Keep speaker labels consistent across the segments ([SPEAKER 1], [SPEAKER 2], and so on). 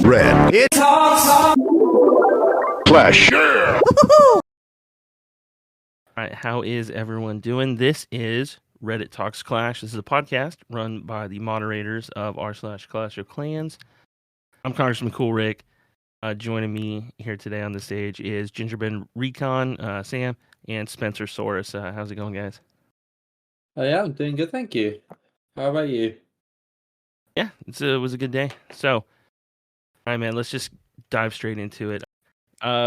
[SPEAKER 1] Red. It's Clash.
[SPEAKER 2] All right, how is everyone doing? This is Reddit Talks Clash. This is a podcast run by the moderators of r/Clash of Clans. I'm Congressman Cool Rick. Joining me here today on the stage is Gingerbread Recon, Sam, and Spencer Saurus. How's it going, guys?
[SPEAKER 3] Oh yeah, I'm doing good, thank you. How about you?
[SPEAKER 2] Yeah, it was a good day. So, all right, man, let's just dive straight into it.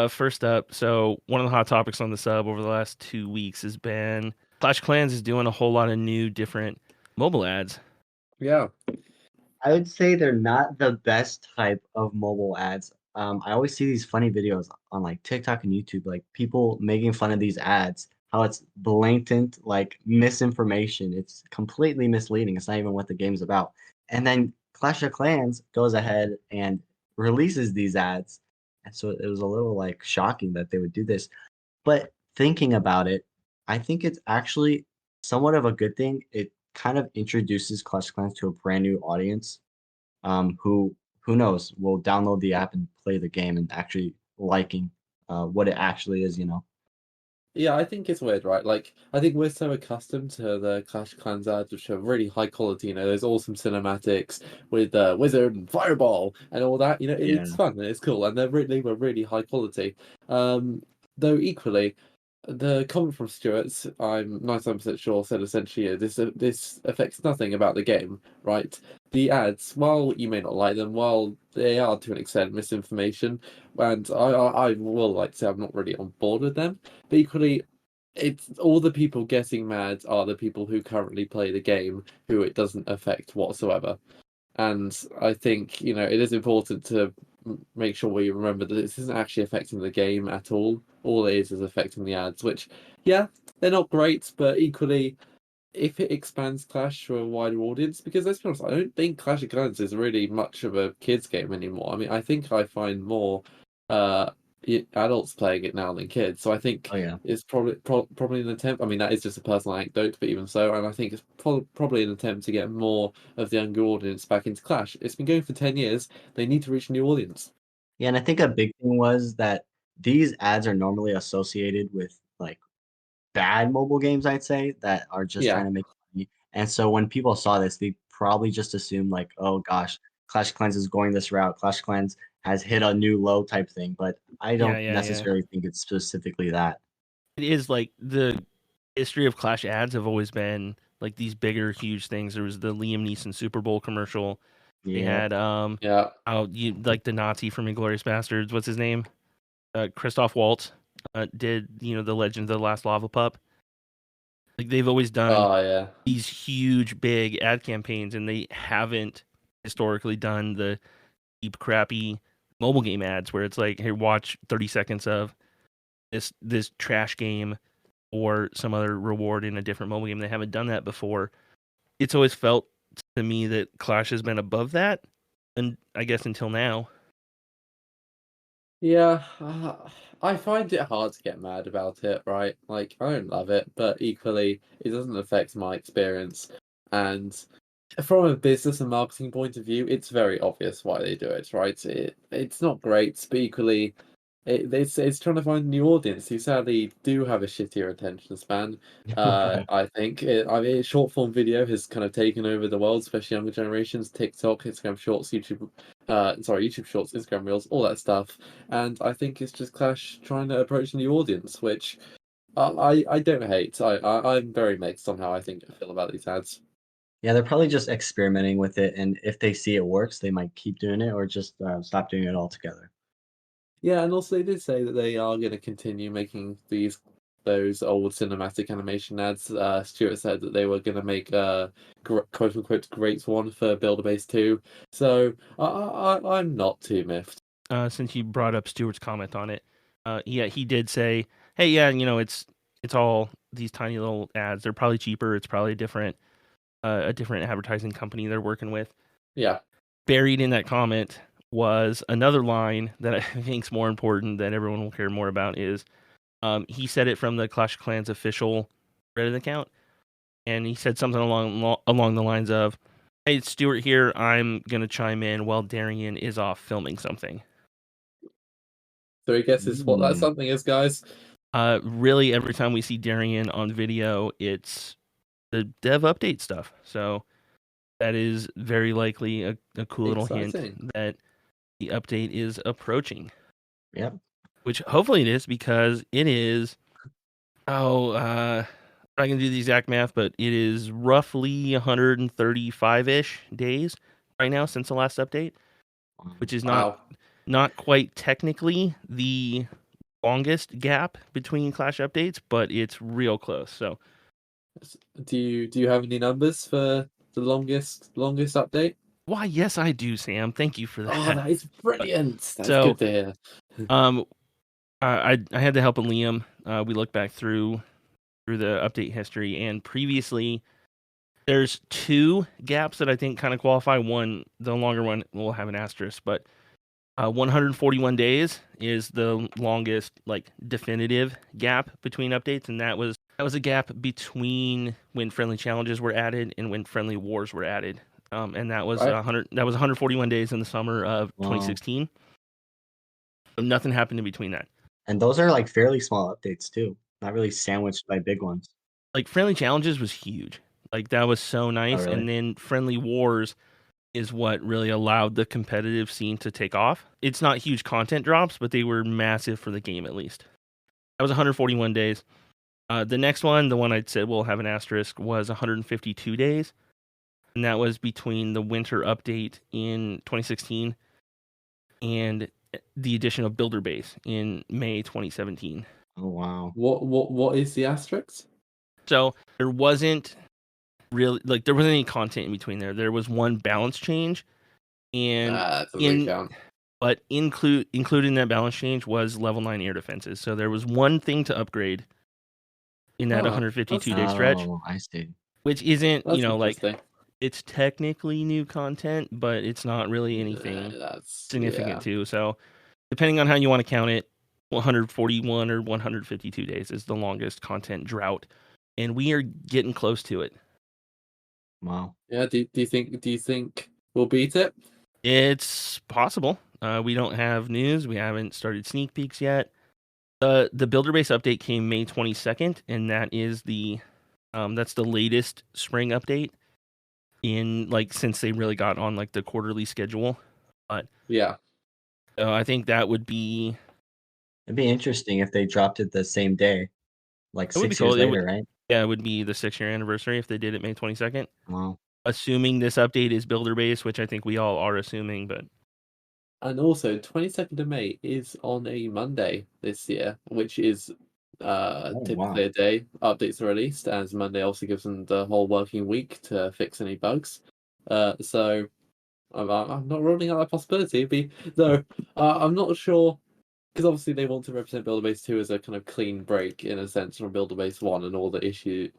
[SPEAKER 2] First up, so one of the hot topics on the sub over the last 2 weeks has been Clash of Clans is doing a whole lot of new, different mobile ads.
[SPEAKER 3] Yeah.
[SPEAKER 4] I would say they're not the best type of mobile ads. I always see these funny videos on like TikTok and YouTube, like people making fun of these ads, how it's blatant like misinformation. It's completely misleading. It's not even what the game's about. And then Clash of Clans goes ahead and releases these ads. And so it was a little like shocking that they would do this. But thinking about it, I think it's actually somewhat of a good thing. It kind of introduces Clash of Clans to a brand new audience, who knows will download the app and play the game and actually liking what it actually is.
[SPEAKER 3] Yeah, I think it's weird, right? Like, I think we're so accustomed to the Clash of Clans ads, which are really high quality, those awesome cinematics with Wizard and Fireball and all that, it's
[SPEAKER 4] Yeah.
[SPEAKER 3] fun and it's cool, and they were really high quality. Though equally, the comment from Stuart, I'm 99% sure, said essentially, this affects nothing about the game, right? The ads, while you may not like them, while they are to an extent misinformation, and I will like to say I'm not really on board with them, but equally, it's all the people getting mad are the people who currently play the game, who it doesn't affect whatsoever. And I think, it is important to make sure we remember that this isn't actually affecting the game at all. All it is affecting the ads, which, yeah, they're not great, but equally, if it expands Clash to a wider audience, because let's be honest, I don't think Clash of Clans is really much of a kids game anymore. I mean, I think I find more adults playing it now than kids. So I think
[SPEAKER 4] Oh yeah.
[SPEAKER 3] it's probably an attempt. I mean, that is just a personal anecdote, but even so, and I think it's probably an attempt to get more of the younger audience back into Clash. It's been going for 10 years. They need to reach a new audience.
[SPEAKER 4] Yeah, and I think a big thing was that these ads are normally associated with like bad mobile games, I'd say, that are just
[SPEAKER 3] Yeah.
[SPEAKER 4] trying to make money. And so when people saw this, they probably just assumed like, oh gosh, Clash of Clans is going this route. Clash of Clans has hit a new low type thing. But I don't
[SPEAKER 2] Yeah.
[SPEAKER 4] necessarily think it's specifically that.
[SPEAKER 2] It is like the history of Clash ads have always been like these bigger, huge things. There was the Liam Neeson Super Bowl commercial. They
[SPEAKER 4] Yeah.
[SPEAKER 2] had
[SPEAKER 3] Yeah.
[SPEAKER 2] like the Nazi from Inglourious Bastards. What's his name? Christoph Waltz did the Legend of the Last Lava Pup. Like they've always done
[SPEAKER 3] Oh yeah.
[SPEAKER 2] these huge, big ad campaigns, and they haven't historically done the cheap, crappy mobile game ads where it's like, hey, watch 30 seconds of this trash game or some other reward in a different mobile game. They haven't done that before. It's always felt to me that Clash has been above that, and I guess until now.
[SPEAKER 3] Yeah, I find it hard to get mad about it, right? Like, I don't love it, but equally, it doesn't affect my experience. And from a business and marketing point of view, it's very obvious why they do it, right? It's not great, but equally, it's trying to find a new audience who sadly do have a shittier attention span. I think short form video has kind of taken over the world, especially younger generations. TikTok, Instagram Shorts, YouTube Shorts, Instagram Reels, all that stuff. And I think it's just Clash trying to approach a new audience, which I don't hate. I'm very mixed on how I feel about these ads.
[SPEAKER 4] Yeah, they're probably just experimenting with it. And if they see it works, they might keep doing it or just stop doing it altogether.
[SPEAKER 3] Yeah, and also they did say that they are going to continue making those old cinematic animation ads. Stuart said that they were going to make a quote unquote great one for Builder Base 2. So I'm not too miffed.
[SPEAKER 2] Since you brought up Stuart's comment on it, yeah, he did say, hey, yeah, it's all these tiny little ads. They're probably cheaper. It's probably a different advertising company they're working with.
[SPEAKER 3] Yeah.
[SPEAKER 2] Buried in that comment was another line that I think is more important that everyone will care more about is he said it from the Clash of Clans official Reddit account, and he said something along the lines of, Hey, it's Stuart here. I'm gonna chime in while Darian is off filming something.
[SPEAKER 3] So he guesses what that something is, guys.
[SPEAKER 2] Really, every time we see Darian on video, it's the dev update stuff. So that is very likely a cool little hint
[SPEAKER 3] Exciting.
[SPEAKER 2] that the update is approaching.
[SPEAKER 4] Yep.
[SPEAKER 2] Which hopefully it is, because it is. I'm not gonna do the exact math, but it is roughly 135-ish days right now since the last update, which is
[SPEAKER 3] Wow.
[SPEAKER 2] not quite technically the longest gap between Clash updates, but it's real close. So
[SPEAKER 3] Do you have any numbers for the longest update?
[SPEAKER 2] why, yes, I do, Sam. Thank you for
[SPEAKER 3] Oh,
[SPEAKER 2] that.
[SPEAKER 3] that is brilliant. That's
[SPEAKER 2] So,
[SPEAKER 3] good to hear.
[SPEAKER 2] I had the help of Liam. We looked back through the update history, and previously there's 2 gaps that I think kind of qualify. One, the longer one, will have an asterisk, but 141 days is the longest, like, definitive gap between updates, and that was a gap between when friendly challenges were added and when friendly wars were added. And that was
[SPEAKER 3] Right.
[SPEAKER 2] 141 days in the summer of
[SPEAKER 4] Wow.
[SPEAKER 2] 2016. So nothing happened in between that.
[SPEAKER 4] And those are like fairly small updates too, not really sandwiched by big ones.
[SPEAKER 2] Like, friendly challenges was huge. Like, that was so nice.
[SPEAKER 4] really?
[SPEAKER 2] And then friendly wars is what really allowed the competitive scene to take off. It's not huge content drops, but they were massive for the game, at least. That was 141 days. The next one, the one I said will have an asterisk, was 152 days. And that was between the winter update in 2016 and the addition of Builder Base in May 2017.
[SPEAKER 4] Oh wow.
[SPEAKER 3] What is the asterisk?
[SPEAKER 2] So there wasn't really, like, there wasn't any content in between there. There was one balance change, and
[SPEAKER 3] Doesn't count.
[SPEAKER 2] but included in that balance change was level 9 air defenses. So there was one thing to upgrade in that 152-day stretch,
[SPEAKER 4] Oh, I see.
[SPEAKER 2] which isn't,
[SPEAKER 3] That's
[SPEAKER 2] like,
[SPEAKER 3] interesting.
[SPEAKER 2] it's technically new content, but it's not really anything
[SPEAKER 3] That's
[SPEAKER 2] significant too. So depending on how you want to count it, 141 or 152 days is the longest content drought, and we are getting close to it.
[SPEAKER 4] Wow.
[SPEAKER 3] Yeah. Do you think we'll beat it?
[SPEAKER 2] It's possible. We don't have news. We haven't started sneak peeks yet. The Builder Base update came May 22nd, and that is that's the latest spring update in, like, since they really got on, like, the quarterly schedule. But
[SPEAKER 3] Yeah.
[SPEAKER 2] I think that would be
[SPEAKER 4] It'd be interesting if they dropped it the same day, like
[SPEAKER 2] It would be
[SPEAKER 4] 6 years
[SPEAKER 2] cool. It
[SPEAKER 4] later,
[SPEAKER 2] would,
[SPEAKER 4] right?
[SPEAKER 2] yeah, it would be the 6-year anniversary if they did it May 22nd.
[SPEAKER 4] Wow.
[SPEAKER 2] Assuming this update is Builder Base, which I think we all are assuming, but
[SPEAKER 3] And also, 22nd of May is on a Monday this year, which is typically a day updates are released, as Monday also gives them the whole working week to fix any bugs. So I'm not ruling out that possibility. Though I'm not sure, because obviously they want to represent Builder Base 2 as a kind of clean break in a sense from Builder Base 1 and all the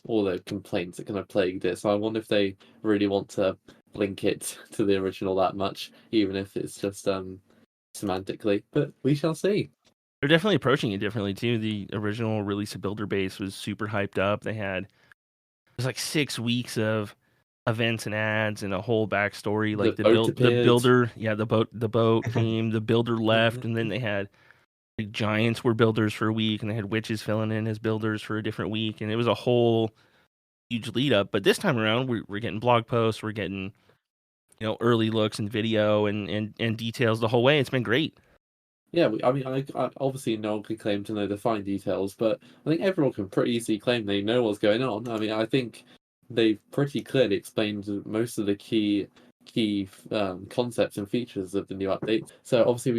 [SPEAKER 3] all the complaints that kind of plagued it. So I wonder if they really want to link it to the original that much, even if it's just semantically. But we shall see.
[SPEAKER 2] they're definitely approaching it differently too. The original release of Builder Base was super hyped up. It was like 6 weeks of events and ads and a whole backstory. Like the builder, yeah, the boat came, the builder left, and then they had, like, giants were builders for a week, and they had witches filling in as builders for a different week, and it was a whole huge lead up. But this time around, we're getting blog posts, we're getting, early looks and video and details the whole way. It's been great.
[SPEAKER 3] Yeah, I obviously no one can claim to know the fine details, but I think everyone can pretty easily claim they know what's going on. I mean, I think they've pretty clearly explained most of the key concepts and features of the new update. So obviously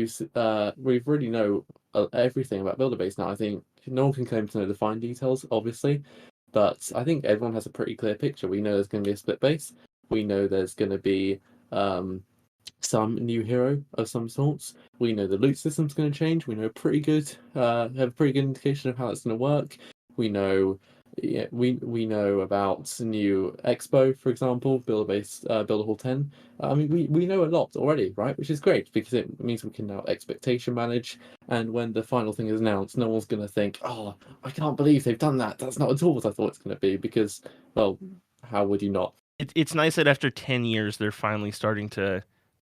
[SPEAKER 3] we've really know everything about Builder Base now. I think no one can claim to know the fine details, obviously, but I think everyone has a pretty clear picture. We know there's going to be a split base. We know there's going to be some new hero of some sorts. We know the loot system's going to change. We know have a pretty good indication of how it's going to work. We know, yeah, we know about new Expo, for example, Builder Hall 10. I mean, we know a lot already, right? Which is great because it means we can now expectation manage. And when the final thing is announced, no one's going to think, "Oh, I can't believe they've done that. That's not at all what I thought it's going to be." Because, well, how would you not?
[SPEAKER 2] It's nice that after 10 years they're finally starting to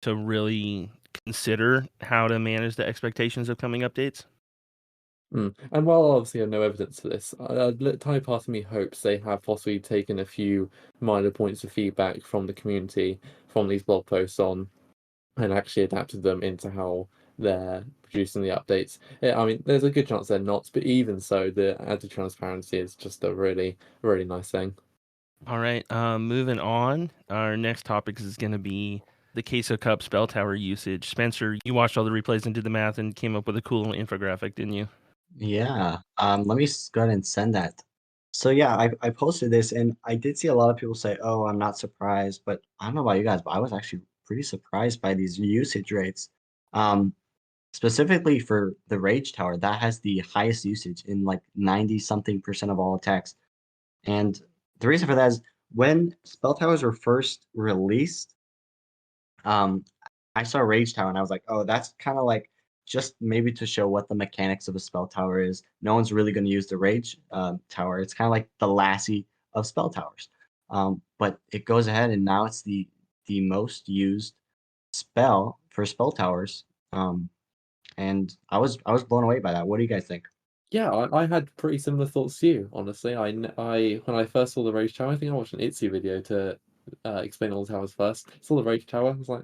[SPEAKER 2] really consider how to manage the expectations of coming updates.
[SPEAKER 3] And while obviously I have no evidence for this, a tiny part of me hopes they have possibly taken a few minor points of feedback from the community from these blog posts on and actually adapted them into how they're producing the updates. Yeah, I mean, there's a good chance they're not, but even so, the added transparency is just a really, really nice thing.
[SPEAKER 2] All right, moving on. Our next topic is going to be the Queso Cup spell tower usage. Spencer, you watched all the replays and did the math and came up with a cool little infographic, didn't you?
[SPEAKER 4] Yeah. Let me go ahead and send that. So yeah, I posted this and I did see a lot of people say, "Oh, I'm not surprised," but I don't know about you guys, but I was actually pretty surprised by these usage rates. Um, Specifically for the Rage Tower, that has the highest usage in like 90 something percent of all attacks. And the reason for that is when spell towers were first released, um, I saw Rage Tower and I was like, oh, that's kind of like just maybe to show what the mechanics of a spell tower is. No one's really going to use the Rage Tower. It's kind of like the Lassie of spell towers. But it goes ahead and now it's the most used spell for spell towers. And I was blown away by that. What do you guys think?
[SPEAKER 3] Yeah, I had pretty similar thoughts to you, honestly. When I first saw the Rage Tower, I think I watched an Itzy video to explain all the towers first. Saw the Rage Tower, I was like,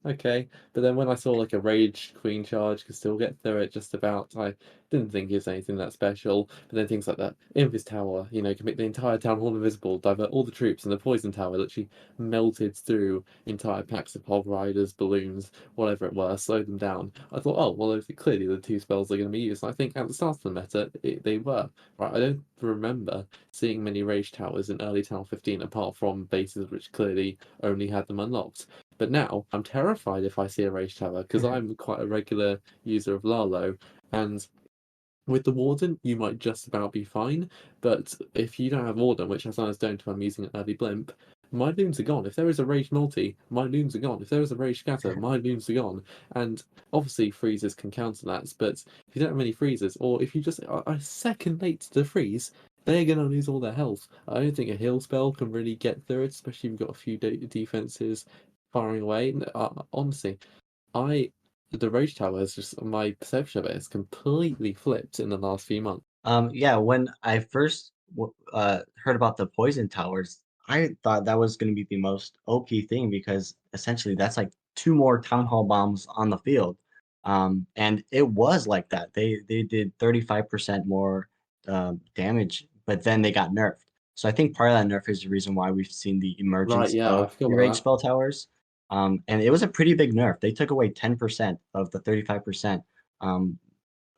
[SPEAKER 3] okay. But then when I saw like a Rage Queen charge could still get through it just about, I didn't think it was anything that special. But then things like that Invis Tower, can make the entire town hall invisible, divert all the troops, and the Poison Tower literally melted through entire packs of Hog Riders, balloons, whatever it were, slowed them down. I thought, oh, well, clearly the two spells are going to be used. And I think at the start of the meta, they were. Right, I don't remember seeing many Rage Towers in early Town 15 apart from bases which clearly only had them unlocked. But now I'm terrified if I see a Rage Tower because I'm quite a regular user of Lalo, and with the Warden, you might just about be fine, but if you don't have Warden, which I sometimes don't if I'm using an early blimp, my loons are gone. If there is a Rage multi, my loons are gone. If there is a Rage scatter, my loons are gone. And obviously freezes can counter that, but if you don't have any freezes, or if you just are a second late to the freeze, they're going to lose all their health. I don't think a heal spell can really get through it, especially if you've got a few defenses firing away. Honestly, I the Rage Tower has just my perception of it has completely flipped in the last few months.
[SPEAKER 4] Yeah, when I first heard about the poison towers, I thought that was going to be the most OP thing because essentially that's like two more town hall bombs on the field. And it was like that. They did 35% more damage, but then they got nerfed. So I think part of that nerf is the reason why we've seen the
[SPEAKER 3] Right,
[SPEAKER 4] emergence
[SPEAKER 3] yeah, I
[SPEAKER 4] of
[SPEAKER 3] forgot
[SPEAKER 4] the
[SPEAKER 3] about
[SPEAKER 4] rage
[SPEAKER 3] that.
[SPEAKER 4] spell towers. And it was a pretty big nerf. They took away 10% of the 35%. Um,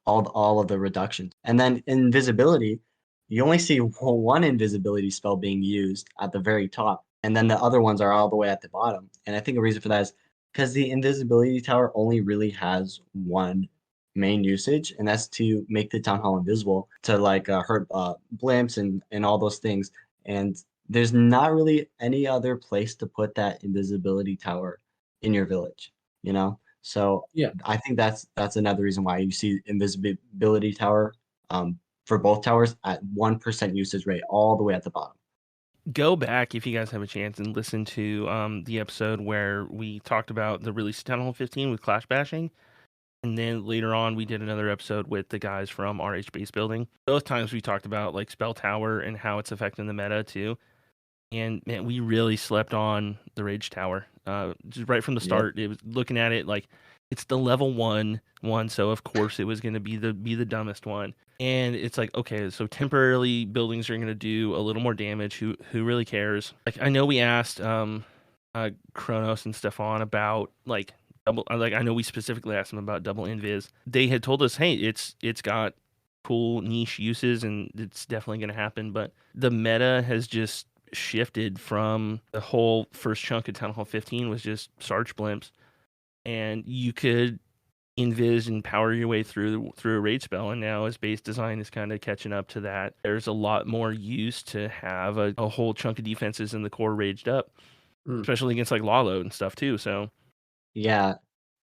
[SPEAKER 4] all of the reductions. And then invisibility, you only see one invisibility spell being used at the very top, and then the other ones are all the way at the bottom. And I think a reason for that is because the invisibility tower only really has one main usage, and that's to make the town hall invisible to like hurt blimps and all those things. And there's not really any other place to put that invisibility tower in your village, you know? So
[SPEAKER 3] Yeah.
[SPEAKER 4] I think that's another reason why you see invisibility tower for both towers at 1% usage rate all the way at the bottom.
[SPEAKER 2] Go back if you guys have a chance and listen to the episode where we talked about the release of Town Hall 15 with Clash Bashing. And then later on, we did another episode with the guys from RH Base Building. Both times we talked about like Spell Tower and how it's affecting the meta too. And man, we really slept on the Rage Tower. Just right from the
[SPEAKER 4] Yep.
[SPEAKER 2] start, it was looking at it like it's the level one, so of course it was going to be the dumbest one. And it's like, okay, so temporarily buildings are going to do a little more damage. Who really cares? Like I know we asked Kronos and Stefan about like double. Like I know we specifically asked them about double invis. They had told us, hey, it's got cool niche uses and it's definitely going to happen. But the meta has just shifted from the whole first chunk of Town Hall 15 was just Sarge blimps, and you could invis and power your way through a raid spell. And now as base design is kind of catching up to that, there's a lot more use to have a whole chunk of defenses in the core raged up, especially against like Lalo and stuff too. So
[SPEAKER 4] Yeah.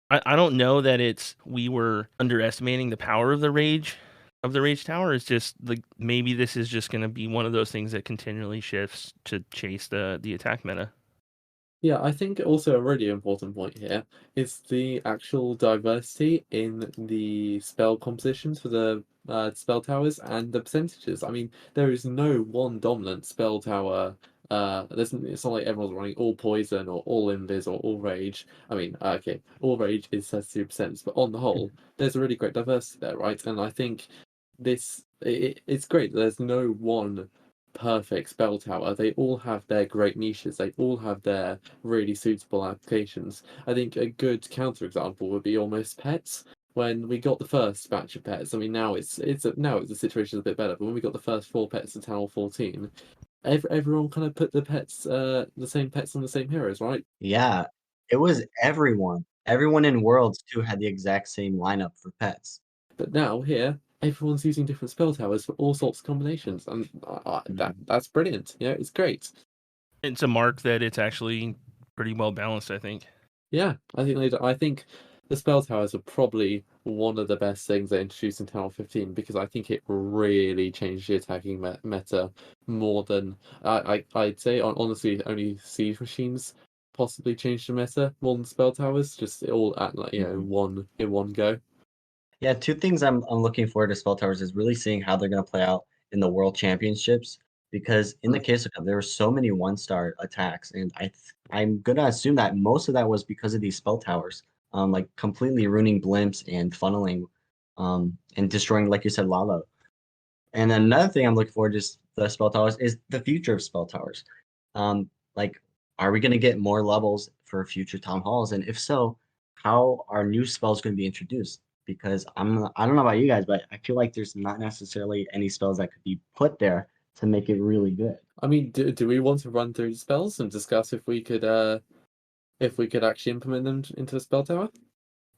[SPEAKER 2] I don't know that we were underestimating the power of the rage of the Rage Tower is just like maybe this is just going to be one of those things that continually shifts to chase the attack meta.
[SPEAKER 3] Yeah, I think also a really important point here is the actual diversity in the spell compositions for the spell towers and the percentages. I mean, there is no one dominant spell tower. It's not like everyone's running all poison or all invis or all rage. I mean, okay, all rage is 32%, but on the whole, there's a really great diversity there, right? And I think it's great that there's no one perfect spell tower. They all have their great niches. They all have their really suitable applications. I think a good counterexample would be almost pets. When we got the first batch of pets, I mean now the situation is a bit better. But when we got the first 4 pets in Town Hall 14, everyone kind of put the same pets on the same heroes, right?
[SPEAKER 4] Yeah, it was everyone. Everyone in Worlds too had the exact same lineup for pets.
[SPEAKER 3] But now here, everyone's using different spell towers for all sorts of combinations, and that's brilliant. Yeah, it's great.
[SPEAKER 2] It's a mark that it's actually pretty well balanced, I think.
[SPEAKER 3] Yeah, I think the spell towers are probably one of the best things they introduced in Town Hall 15 because I think it really changed the attacking meta more than I'd say. Honestly, only siege machines possibly changed the meta more than spell towers. Just all at like in one go.
[SPEAKER 4] Yeah, two things I'm looking forward to Spell Towers is really seeing how they're gonna play out in the World Championships, because in the Queso Cup, there were so many one-star attacks, and I'm gonna assume that most of that was because of these Spell Towers, like completely ruining blimps and funneling, and destroying, like you said, Lalo. And another thing I'm looking forward to is the Spell Towers is the future of Spell Towers. Like, are we gonna get more levels for future Town Halls? And if so, how are new spells gonna be introduced? Because I don't know about you guys, but I feel like there's not necessarily any spells that could be put there to make it really good.
[SPEAKER 3] I mean, do we want to run through spells and discuss if we could actually implement them into the spell tower?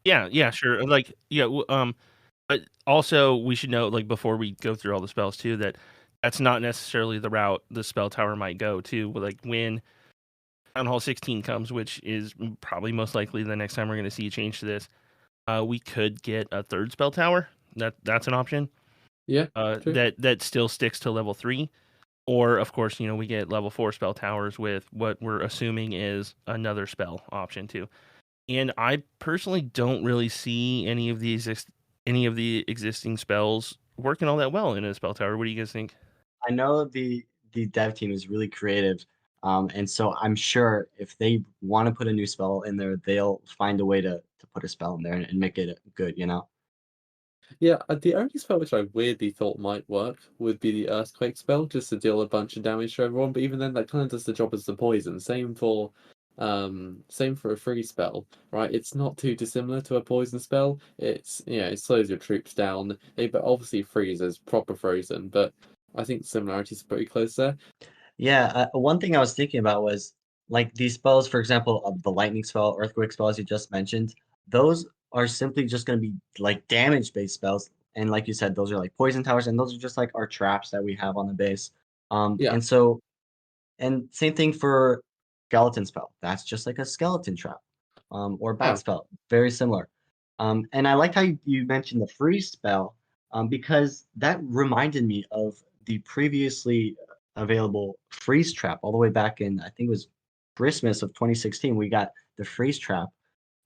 [SPEAKER 2] Yeah, sure. Like, yeah, but also we should note, like, before we go through all the spells too, that that's not necessarily the route the spell tower might go to. Like when Town Hall 16 comes, which is probably most likely the next time we're going to see a change to this, we could get a third spell tower. That's an option.
[SPEAKER 3] Yeah, true.
[SPEAKER 2] That still sticks to level 3. Or, of course, we get level 4 spell towers with what we're assuming is another spell option too. And I personally don't really see any of the existing spells working all that well in a spell tower. What do you guys think?
[SPEAKER 4] I know the dev team is really creative, and so I'm sure if they want to put a new spell in there, they'll find a way to put a spell in there and make it good, you know?
[SPEAKER 3] Yeah, the only spell which I weirdly thought might work would be the Earthquake spell, just to deal a bunch of damage to everyone. But even then, that kind of does the job as the poison. Same for a free spell, right? It's not too dissimilar to a poison spell. It slows your troops down. But obviously freeze is proper frozen. But I think the similarities are pretty close there.
[SPEAKER 4] Yeah, one thing I was thinking about was like these spells, for example, the lightning spell, earthquake spells you just mentioned, those are simply just going to be like damage based spells. And like you said, those are like poison towers, and those are just like our traps that we have on the base.
[SPEAKER 3] Yeah.
[SPEAKER 4] And same thing for skeleton spell. That's just like a skeleton trap, or bat
[SPEAKER 3] Oh,
[SPEAKER 4] spell, very similar. And I liked how you mentioned the freeze spell, because that reminded me of the previously available freeze trap all the way back in, I think it was Christmas of 2016. We got the freeze trap,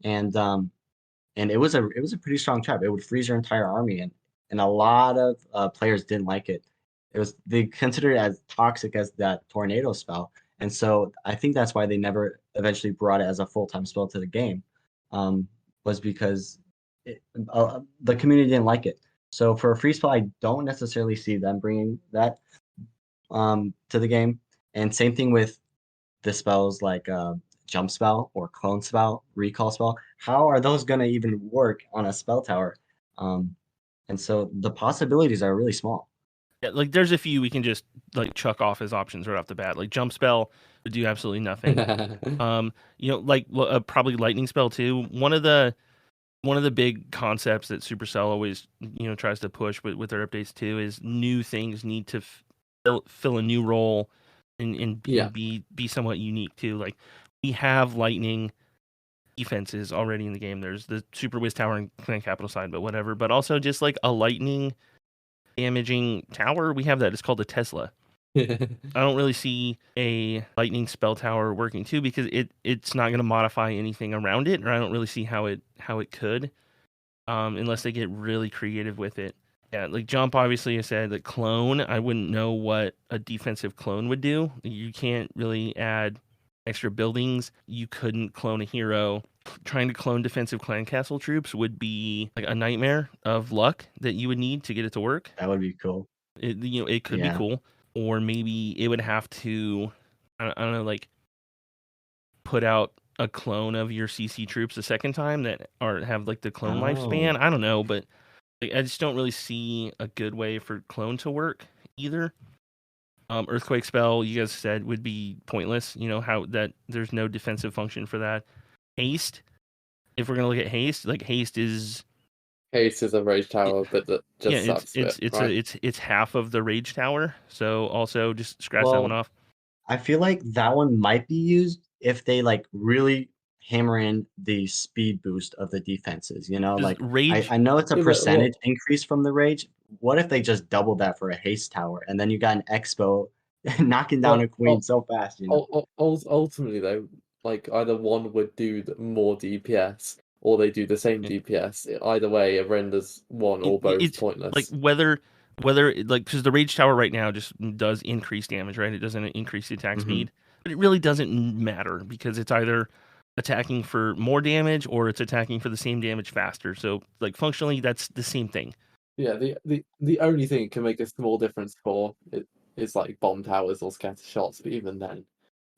[SPEAKER 4] and it was a pretty strong trap. It would freeze your entire army, and a lot of players didn't like it. They considered it as toxic as that tornado spell, and so I think that's why they never eventually brought it as a full-time spell to the game, was because the community didn't like it. So for a free spell, I don't necessarily see them bringing that to the game. And same thing with the spells like jump spell or clone spell, recall spell. How are those going to even work on a spell tower? Um, and so the possibilities are really small.
[SPEAKER 2] Yeah, like there's a few we can just like chuck off as options right off the bat. Like jump spell would do absolutely nothing. Probably lightning spell too. One of the big concepts that Supercell always tries to push with their updates too is new things need to fill a new role and
[SPEAKER 3] yeah.
[SPEAKER 2] be somewhat unique too. Like we have lightning defenses already in the game. There's the Super Wiz Tower and Clan Capital side, but whatever. But also just like a lightning damaging tower, we have that. It's called a Tesla. I don't really see a lightning spell tower working too because it's not going to modify anything around it, or I don't really see how it could, unless they get really creative with it. Yeah, like Jump obviously said that clone. I wouldn't know what a defensive clone would do. You can't really add extra buildings. You couldn't clone a hero. Trying to clone defensive clan castle troops would be like a nightmare of luck that you would need to get it to work.
[SPEAKER 4] That would be cool.
[SPEAKER 2] It could be
[SPEAKER 4] Yeah.
[SPEAKER 2] cool, or maybe it would have to, I don't know, like put out a clone of your CC troops a second time that or have like the clone lifespan.
[SPEAKER 4] Oh.
[SPEAKER 2] I don't know, but like, I just don't really see a good way for clone to work either. Earthquake spell, you guys said, would be pointless. You know how that there's no defensive function for that. Haste, if we're gonna look at haste, like haste is
[SPEAKER 3] Haste is a rage tower, but that just
[SPEAKER 2] yeah,
[SPEAKER 3] sucks.
[SPEAKER 2] it's half of the rage tower. So also just scratch that one
[SPEAKER 4] Well,
[SPEAKER 2] off.
[SPEAKER 4] I feel like that one might be used if they like really hammer in the speed boost of the defenses. You know,
[SPEAKER 2] 'Cause
[SPEAKER 4] like
[SPEAKER 2] rage,
[SPEAKER 4] I know it's a
[SPEAKER 3] Yeah, but,
[SPEAKER 4] percentage increase from the rage. What if they just doubled that for a haste tower, and then you got an expo knocking down
[SPEAKER 3] well,
[SPEAKER 4] a queen so fast? You know,
[SPEAKER 3] ultimately though, like either one would do more DPS or they do the same
[SPEAKER 2] Yeah.
[SPEAKER 3] DPS. Either way, it renders one or both
[SPEAKER 2] it's
[SPEAKER 3] pointless.
[SPEAKER 2] like whether like because the rage tower right now just does increase damage, right? It doesn't increase the attack
[SPEAKER 4] Mhm.
[SPEAKER 2] speed, but it really doesn't matter because it's either attacking for more damage or it's attacking for the same damage faster. So like functionally, that's the same thing.
[SPEAKER 3] Yeah, the only thing it can make a small difference for it is like bomb towers or scatter shots, but even then,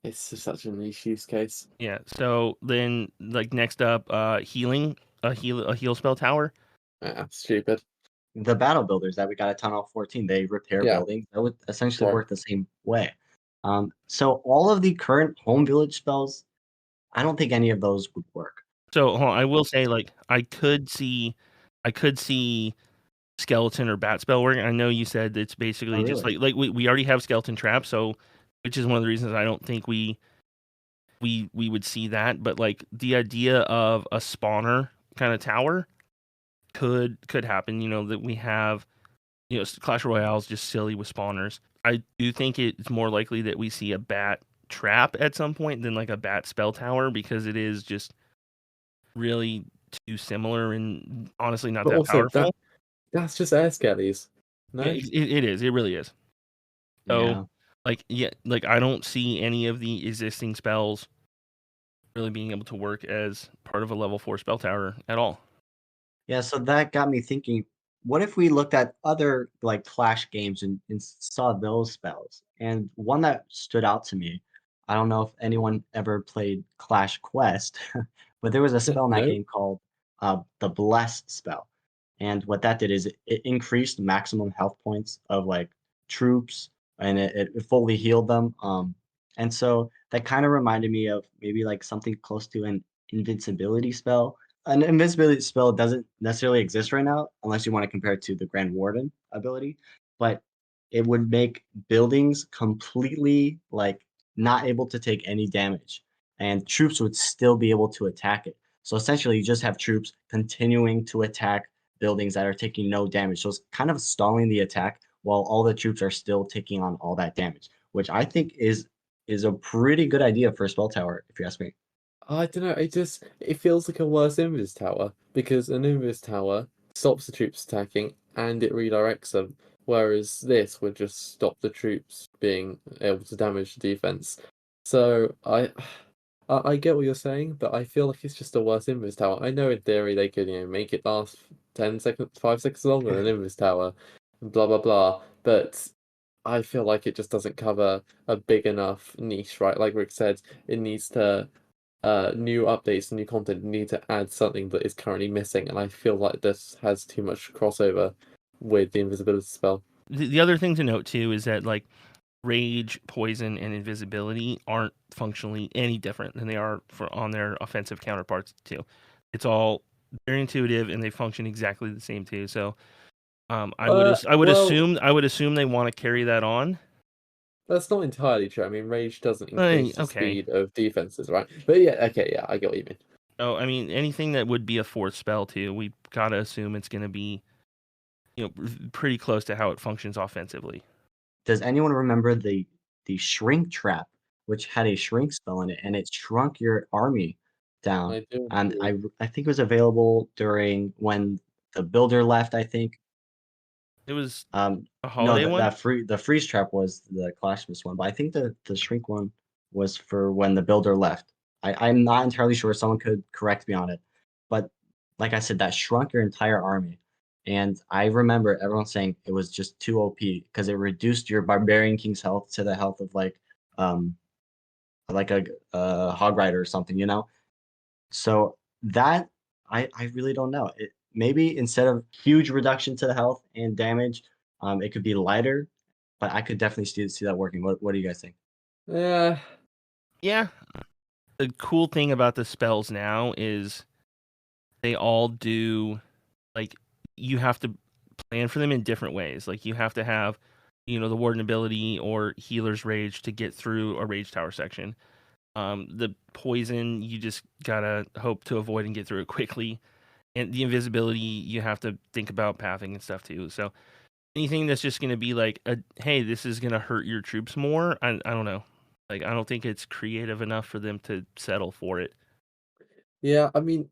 [SPEAKER 3] it's just such a niche use case.
[SPEAKER 2] Yeah. So then like next up, healing a heal spell tower.
[SPEAKER 3] Yeah, stupid.
[SPEAKER 4] the battle builders that we got at Town Hall 14, they repair
[SPEAKER 3] Yeah,
[SPEAKER 4] buildings. That would essentially
[SPEAKER 3] right.
[SPEAKER 4] work the same way. So all of the current home village spells, I don't think any of those would work.
[SPEAKER 2] So hold on, I will say like I could see skeleton or bat spell working. I know you said it's basically
[SPEAKER 4] Oh,
[SPEAKER 2] just
[SPEAKER 4] really?
[SPEAKER 2] like we already have skeleton trap, so which is one of the reasons I don't think we would see that. But like the idea of a spawner kind of tower could happen. You know that we have, you know, Clash Royale is just silly with spawners. I do think it's more likely that we see a bat trap at some point than like a bat spell tower because it is just really too similar and honestly not
[SPEAKER 3] But
[SPEAKER 2] that
[SPEAKER 3] also
[SPEAKER 2] powerful.
[SPEAKER 3] that's just air skellies. No,
[SPEAKER 2] Yeah, it is. It really is. So,
[SPEAKER 4] Yeah.
[SPEAKER 2] like, yeah, like I don't see any of the existing spells really being able to work as part of a level 4 spell tower at all.
[SPEAKER 4] Yeah, so that got me thinking, what if we looked at other like Clash games and saw those spells? And one that stood out to me, I don't know if anyone ever played Clash Quest, but there was a spell in that
[SPEAKER 3] no.
[SPEAKER 4] game called the Bless spell. And what that did is it increased maximum health points of like troops and it fully healed them. And so that kind of reminded me of maybe like something close to an invincibility spell. An invincibility spell doesn't necessarily exist right now, unless you want to compare it to the Grand Warden ability, but it would make buildings completely like not able to take any damage, and troops would still be able to attack it. So essentially, you just have troops continuing to attack buildings that are taking no damage. So it's kind of stalling the attack while all the troops are still taking on all that damage, which I think is a pretty good idea for a spell tower, if you ask me.
[SPEAKER 3] I don't know. It feels like a worse Invis tower because an Invis tower stops the troops attacking and it redirects them, whereas this would just stop the troops being able to damage the defense. So I get what you're saying, but I feel like it's just a worse Invis tower. I know in theory they could make it last 10 seconds, 5 seconds longer than Invis tower, blah blah blah, but I feel like it just doesn't cover a big enough niche, right? Like Rick said, it needs to new updates, new content need to add something that is currently missing, and I feel like this has too much crossover with the invisibility spell.
[SPEAKER 2] The other thing to note too is that like rage, poison, and invisibility aren't functionally any different than they are for on their offensive counterparts too. It's all very intuitive and they function exactly the same too. So I would
[SPEAKER 3] Well,
[SPEAKER 2] assume they want to carry that on.
[SPEAKER 3] that's not entirely true. I mean, rage doesn't increase the
[SPEAKER 2] Okay.
[SPEAKER 3] speed of defenses, right? But yeah, okay, yeah, I get what you mean.
[SPEAKER 2] Oh, I mean anything that would be a fourth spell too, we gotta assume it's gonna be pretty close to how it functions offensively.
[SPEAKER 4] Does anyone remember the shrink trap, which had a shrink spell in it, and it shrunk your army down?
[SPEAKER 3] I do.
[SPEAKER 4] And
[SPEAKER 3] Agree.
[SPEAKER 4] I think it was available during when the builder left, I think.
[SPEAKER 2] It was
[SPEAKER 4] Um,
[SPEAKER 2] a
[SPEAKER 4] no,
[SPEAKER 2] holiday one.
[SPEAKER 4] the freeze trap was the Clashmas one, but I think the shrink one was for when the builder left. I'm not entirely sure. Someone could correct me on it, but like I said, that shrunk your entire army. And I remember everyone saying it was just too OP because it reduced your Barbarian King's health to the health of um like a Hog Rider or something, you know? So that I really don't know. It maybe instead of huge reduction to the health and damage, it could be lighter, but I could definitely see that working. What do you guys think?
[SPEAKER 3] Yeah.
[SPEAKER 2] Yeah. The cool thing about the spells now is they all do, like, you have to plan for them in different ways. Like, you have to have, the Warden ability or Healer's Rage to get through a Rage Tower section. The poison, you just gotta hope to avoid and get through it quickly. And the invisibility, you have to think about pathing and stuff too. So anything that's just gonna be like, hey, this is gonna hurt your troops more, I don't know. Like, I don't think it's creative enough for them to settle for it.
[SPEAKER 3] Yeah, I mean,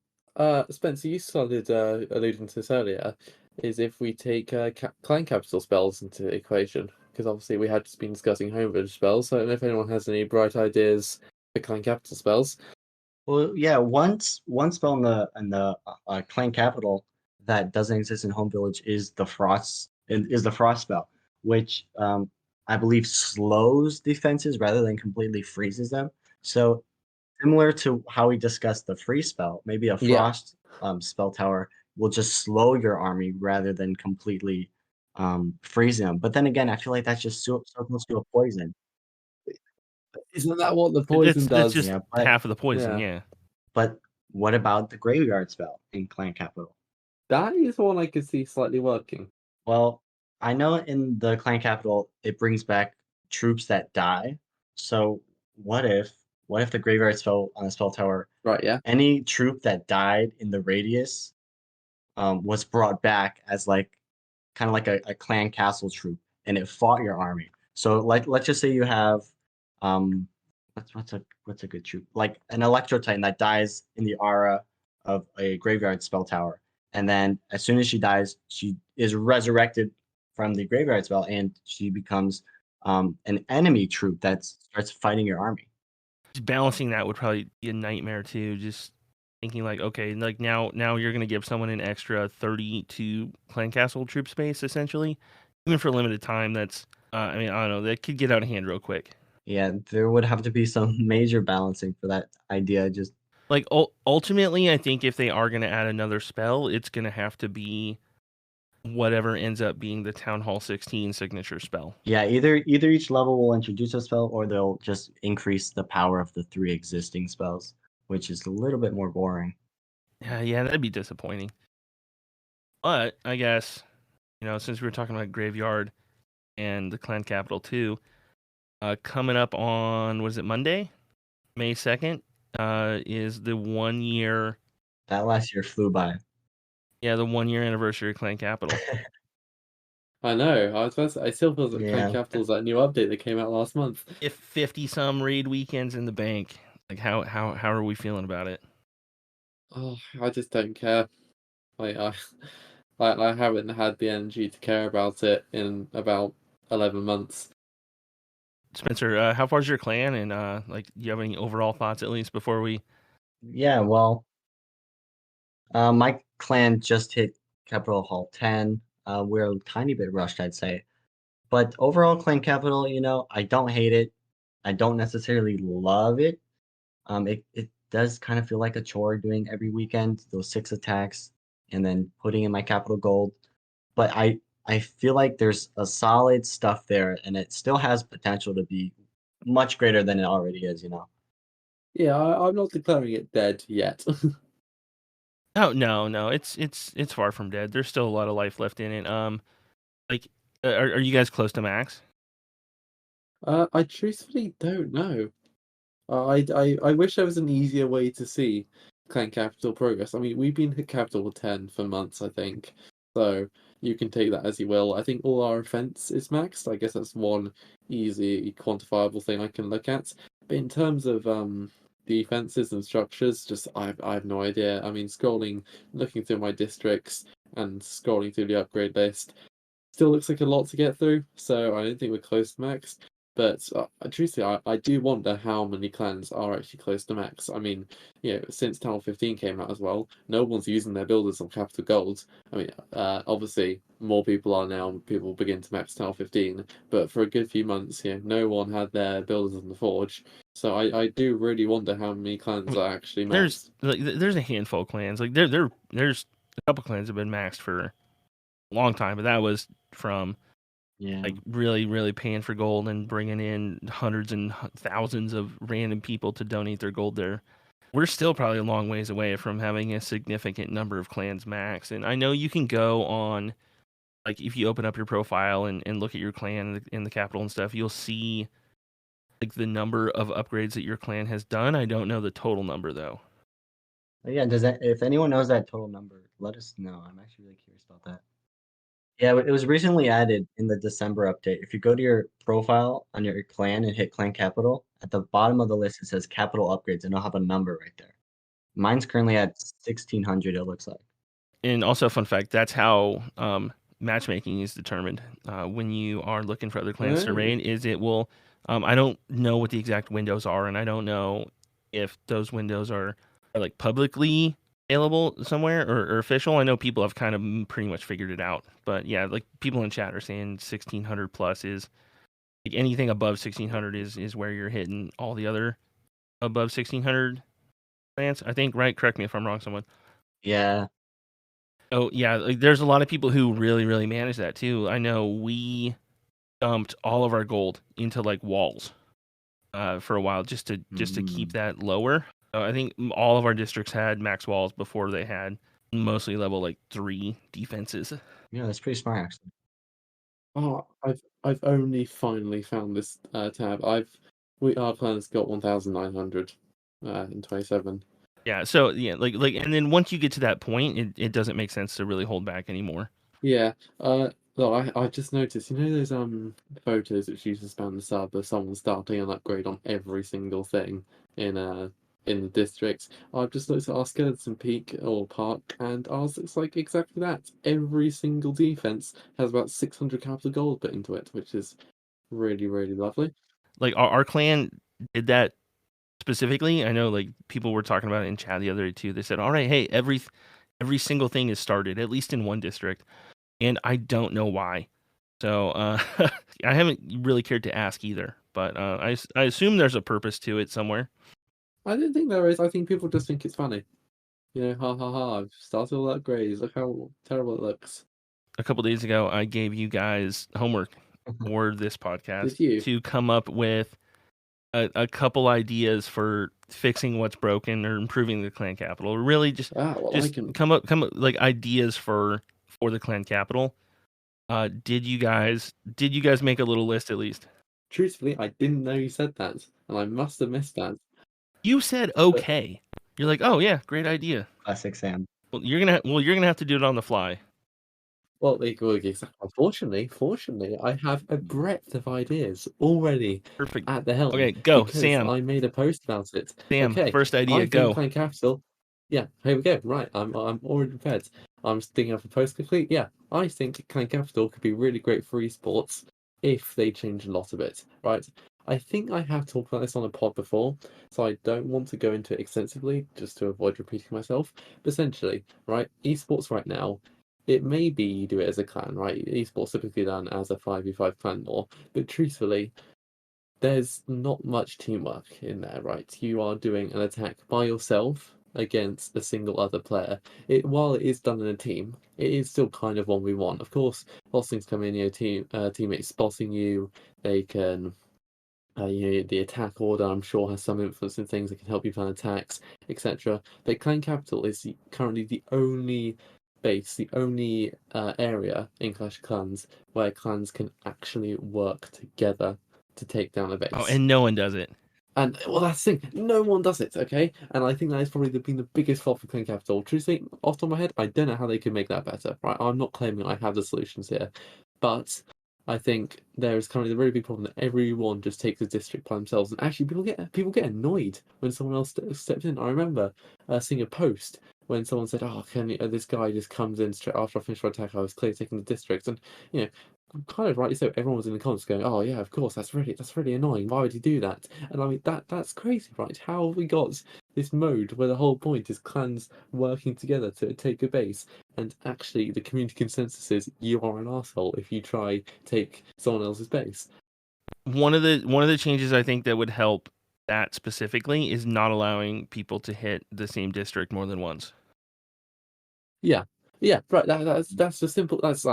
[SPEAKER 3] Spencer, you started alluding to this earlier, is if we take clan capital spells into the equation, because obviously we had just been discussing home village spells, so I don't know if anyone has any bright ideas for clan capital spells.
[SPEAKER 4] Well, yeah, one spell in the clan capital that doesn't exist in home village is the frost spell, which I believe slows defenses rather than completely freezes them. So similar to how we discussed the freeze spell, maybe a
[SPEAKER 3] Yeah.
[SPEAKER 4] frost spell tower will just slow your army rather than completely freeze them. But then again, I feel like that's just so close to a poison.
[SPEAKER 3] Isn't that what the
[SPEAKER 2] That's
[SPEAKER 3] poison
[SPEAKER 2] that's
[SPEAKER 3] does?
[SPEAKER 2] just
[SPEAKER 4] Yeah,
[SPEAKER 2] half of the poison,
[SPEAKER 3] Yeah.
[SPEAKER 2] yeah.
[SPEAKER 4] but what about the graveyard spell in clan capital?
[SPEAKER 3] That is one I could see slightly working.
[SPEAKER 4] Well, I know in the clan capital it brings back troops that die. So what if the graveyard spell on the spell tower,
[SPEAKER 3] Right, yeah.
[SPEAKER 4] any troop that died in the radius was brought back as like kind of like a clan castle troop and it fought your army. So like let's just say you have um what's a good troop? Like an Electro Titan that dies in the aura of a graveyard spell tower. And then as soon as she dies, she is resurrected from the graveyard spell and she becomes an enemy troop that starts fighting your army.
[SPEAKER 2] Just balancing that would probably be a nightmare too. Just thinking like, okay, like now you're gonna give someone an extra 32 clan castle troop space essentially, even for a limited time. That's I mean, I don't know, that could get out of hand real quick.
[SPEAKER 4] Yeah, there would have to be some major balancing for that idea. Just
[SPEAKER 2] Like ultimately, I think if they are gonna add another spell, it's gonna have to be whatever ends up being the Town Hall 16 signature spell.
[SPEAKER 4] yeah, either each level will introduce a spell or they'll just increase the power of the three existing spells, which is a little bit more boring.
[SPEAKER 2] Yeah, that'd be disappointing. But I guess, since we were talking about Graveyard and the Clan Capital too, coming up on, what is it, Monday? May 2nd, is the 1 year,
[SPEAKER 4] That last year flew by.
[SPEAKER 2] the 1 year anniversary of Clan Capital.
[SPEAKER 3] I know. I was supposed to, I still feel that Clan
[SPEAKER 4] Yeah.
[SPEAKER 3] Capital's that new update that came out last month.
[SPEAKER 2] If 50 some raid weekends in the bank, like how are we feeling about it?
[SPEAKER 3] Oh, I just don't care. Like I haven't had the energy to care about it in about 11 months.
[SPEAKER 2] Spencer, how far's your clan, and like, do you have any overall thoughts at least before we?
[SPEAKER 4] Yeah, well, my clan just hit Capital Hall 10. We're a tiny bit rushed, I'd say. But overall, Clan Capital, I don't hate it. I don't necessarily love it. It does kind of feel like a chore doing every weekend, those 6 attacks, and then putting in my capital gold. But I feel like there's a solid stuff there, and it still has potential to be much greater than it already is.
[SPEAKER 3] Yeah, I'm not declaring it dead yet.
[SPEAKER 2] Oh no, it's far from dead. There's still a lot of life left in it. Like, are you guys close to max?
[SPEAKER 3] I truthfully don't know. I wish there was an easier way to see Clan Capital progress. I mean, we've been at Capital 10 for months, I think. So you can take that as you will. I think all our offense is maxed. I guess that's one easy quantifiable thing I can look at. But in terms of defenses and structures, just I have no idea. I mean, looking through my districts and scrolling through the upgrade list, still looks like a lot to get through. So I don't think we're close to max. But truthfully, I do wonder how many clans are actually close to max. I mean, since Town 15 came out as well, no one's using their builders on Capital Gold. I mean, obviously, more people are now. People begin to max Town 15, but for a good few months, no one had their builders on the Forge. So I do really wonder how many clans are actually maxed.
[SPEAKER 2] There's a handful of clans. Like there's a couple clans have been maxed for a long time, but that was from like really, really paying for gold and bringing in hundreds and thousands of random people to donate their gold there. We're still probably a long ways away from having a significant number of clans max. And I know you can go on, like if you open up your profile and look at your clan in the capital and stuff, you'll see like the number of upgrades that your clan has done. I don't know the total number though.
[SPEAKER 4] Yeah, if anyone knows that total number, let us know. I'm actually really curious about that. Yeah, it was recently added in the December update. If you go to your profile on your clan and hit clan capital, at the bottom of the list it says capital upgrades and it'll have a number right there. Mine's currently at 1600, it looks like.
[SPEAKER 2] And also, fun fact, that's how matchmaking is determined when you are looking for other clans to raid. Is it will I don't know what the exact windows are, and I don't know if those windows are like publicly available somewhere or official. I know people have kind of pretty much figured it out, but yeah, like people in chat are saying 1600 plus is like anything above 1600 is where you're hitting all the other above 1600 clans. I think, right? Correct me if I'm wrong, someone.
[SPEAKER 4] Yeah.
[SPEAKER 2] Oh yeah, like there's a lot of people who really, really manage that too. I know we dumped all of our gold into like walls for a while just to keep that lower. I think all of our districts had max walls before they had mostly level like 3 defenses.
[SPEAKER 4] Yeah, that's pretty smart actually.
[SPEAKER 3] Oh, I've only finally found this tab. Our plan's got 1,900 in 27.
[SPEAKER 2] Yeah, so yeah, like and then once you get to that point, it doesn't make sense to really hold back anymore.
[SPEAKER 3] Yeah. Look, I just noticed, those photos which used to spam the sub of someone starting an upgrade on every single thing in the districts. I've just looked at our Skeleton Peak or Park, and ours looks like exactly that. Every single defense has about 600 capital gold put into it, which is really, really lovely.
[SPEAKER 2] Like our clan did that specifically. I know like people were talking about it in chat the other day too. They said, all right, hey, every single thing is started, at least in one district. And I don't know why. So I haven't really cared to ask either. But I assume there's a purpose to it somewhere.
[SPEAKER 3] I don't think there is. I think people just think it's funny. Ha ha ha, I've started all that upgrades. Look how terrible it looks.
[SPEAKER 2] A couple days ago, I gave you guys homework for this podcast
[SPEAKER 3] Did you?
[SPEAKER 2] to come up with a couple ideas for fixing what's broken or improving the clan capital. Really just come up like ideas for the clan capital. Did you guys make a little list at least?
[SPEAKER 3] Truthfully, I didn't know you said that, and I must have missed that.
[SPEAKER 2] You said okay. You're like, oh yeah, great idea.
[SPEAKER 4] Classic Sam.
[SPEAKER 2] Well, you're gonna have to do it on the fly.
[SPEAKER 3] Well, fortunately, I have a breadth of ideas already.
[SPEAKER 2] Perfect.
[SPEAKER 3] At the helm.
[SPEAKER 2] Okay, go,
[SPEAKER 3] because
[SPEAKER 2] Sam.
[SPEAKER 3] I made a post about it.
[SPEAKER 2] Sam,
[SPEAKER 3] okay,
[SPEAKER 2] first idea,
[SPEAKER 3] I
[SPEAKER 2] go.
[SPEAKER 3] think Clan Capital. Yeah, here we go. Right, I'm already prepared. I'm thinking of a post complete. Yeah, I think Clan Capital could be really great for esports if they change a lot of it. Right. I think I have talked about this on a pod before, so I don't want to go into it extensively just to avoid repeating myself. But essentially, right, esports right now, it may be you do it as a clan, right? Esports typically done as a 5v5 clan more, but truthfully, there's not much teamwork in there, right? You are doing an attack by yourself against a single other player. While it is done in a team, it is still kind of 1v1. Of course, lots of things come in, teammates spotting you, they can the attack order, I'm sure, has some influence in things that can help you plan attacks, etc. But Clan Capital is currently the only base, the only area in Clash of Clans where clans can actually work together to take down a base.
[SPEAKER 2] Oh, and no one does it.
[SPEAKER 3] And well, that's the thing. No one does it, okay? And I think that has probably been the biggest fault for Clan Capital. Truthfully, off the top of my head, I don't know how they could make that better. Right? I'm not claiming I have the solutions here, but I think there is currently the really big problem that everyone just takes a district by themselves, and actually people get annoyed when someone else steps in. I remember seeing a post when someone said, "Oh, can you, this guy just comes in straight after I finish my attack? I was clearly taking the district," and you know, kind of rightly so. Everyone was in the comments going, "Oh yeah, of course, that's really annoying. Why would he do that?" And I mean that's crazy, right? How have we got this mode where the whole point is clans working together to take a base, and actually the community consensus is you are an asshole if you try take someone else's base.
[SPEAKER 2] One of the changes I think that would help that specifically is not allowing people to hit the same district more than once.
[SPEAKER 3] Yeah. Yeah, right. That's just simple. That's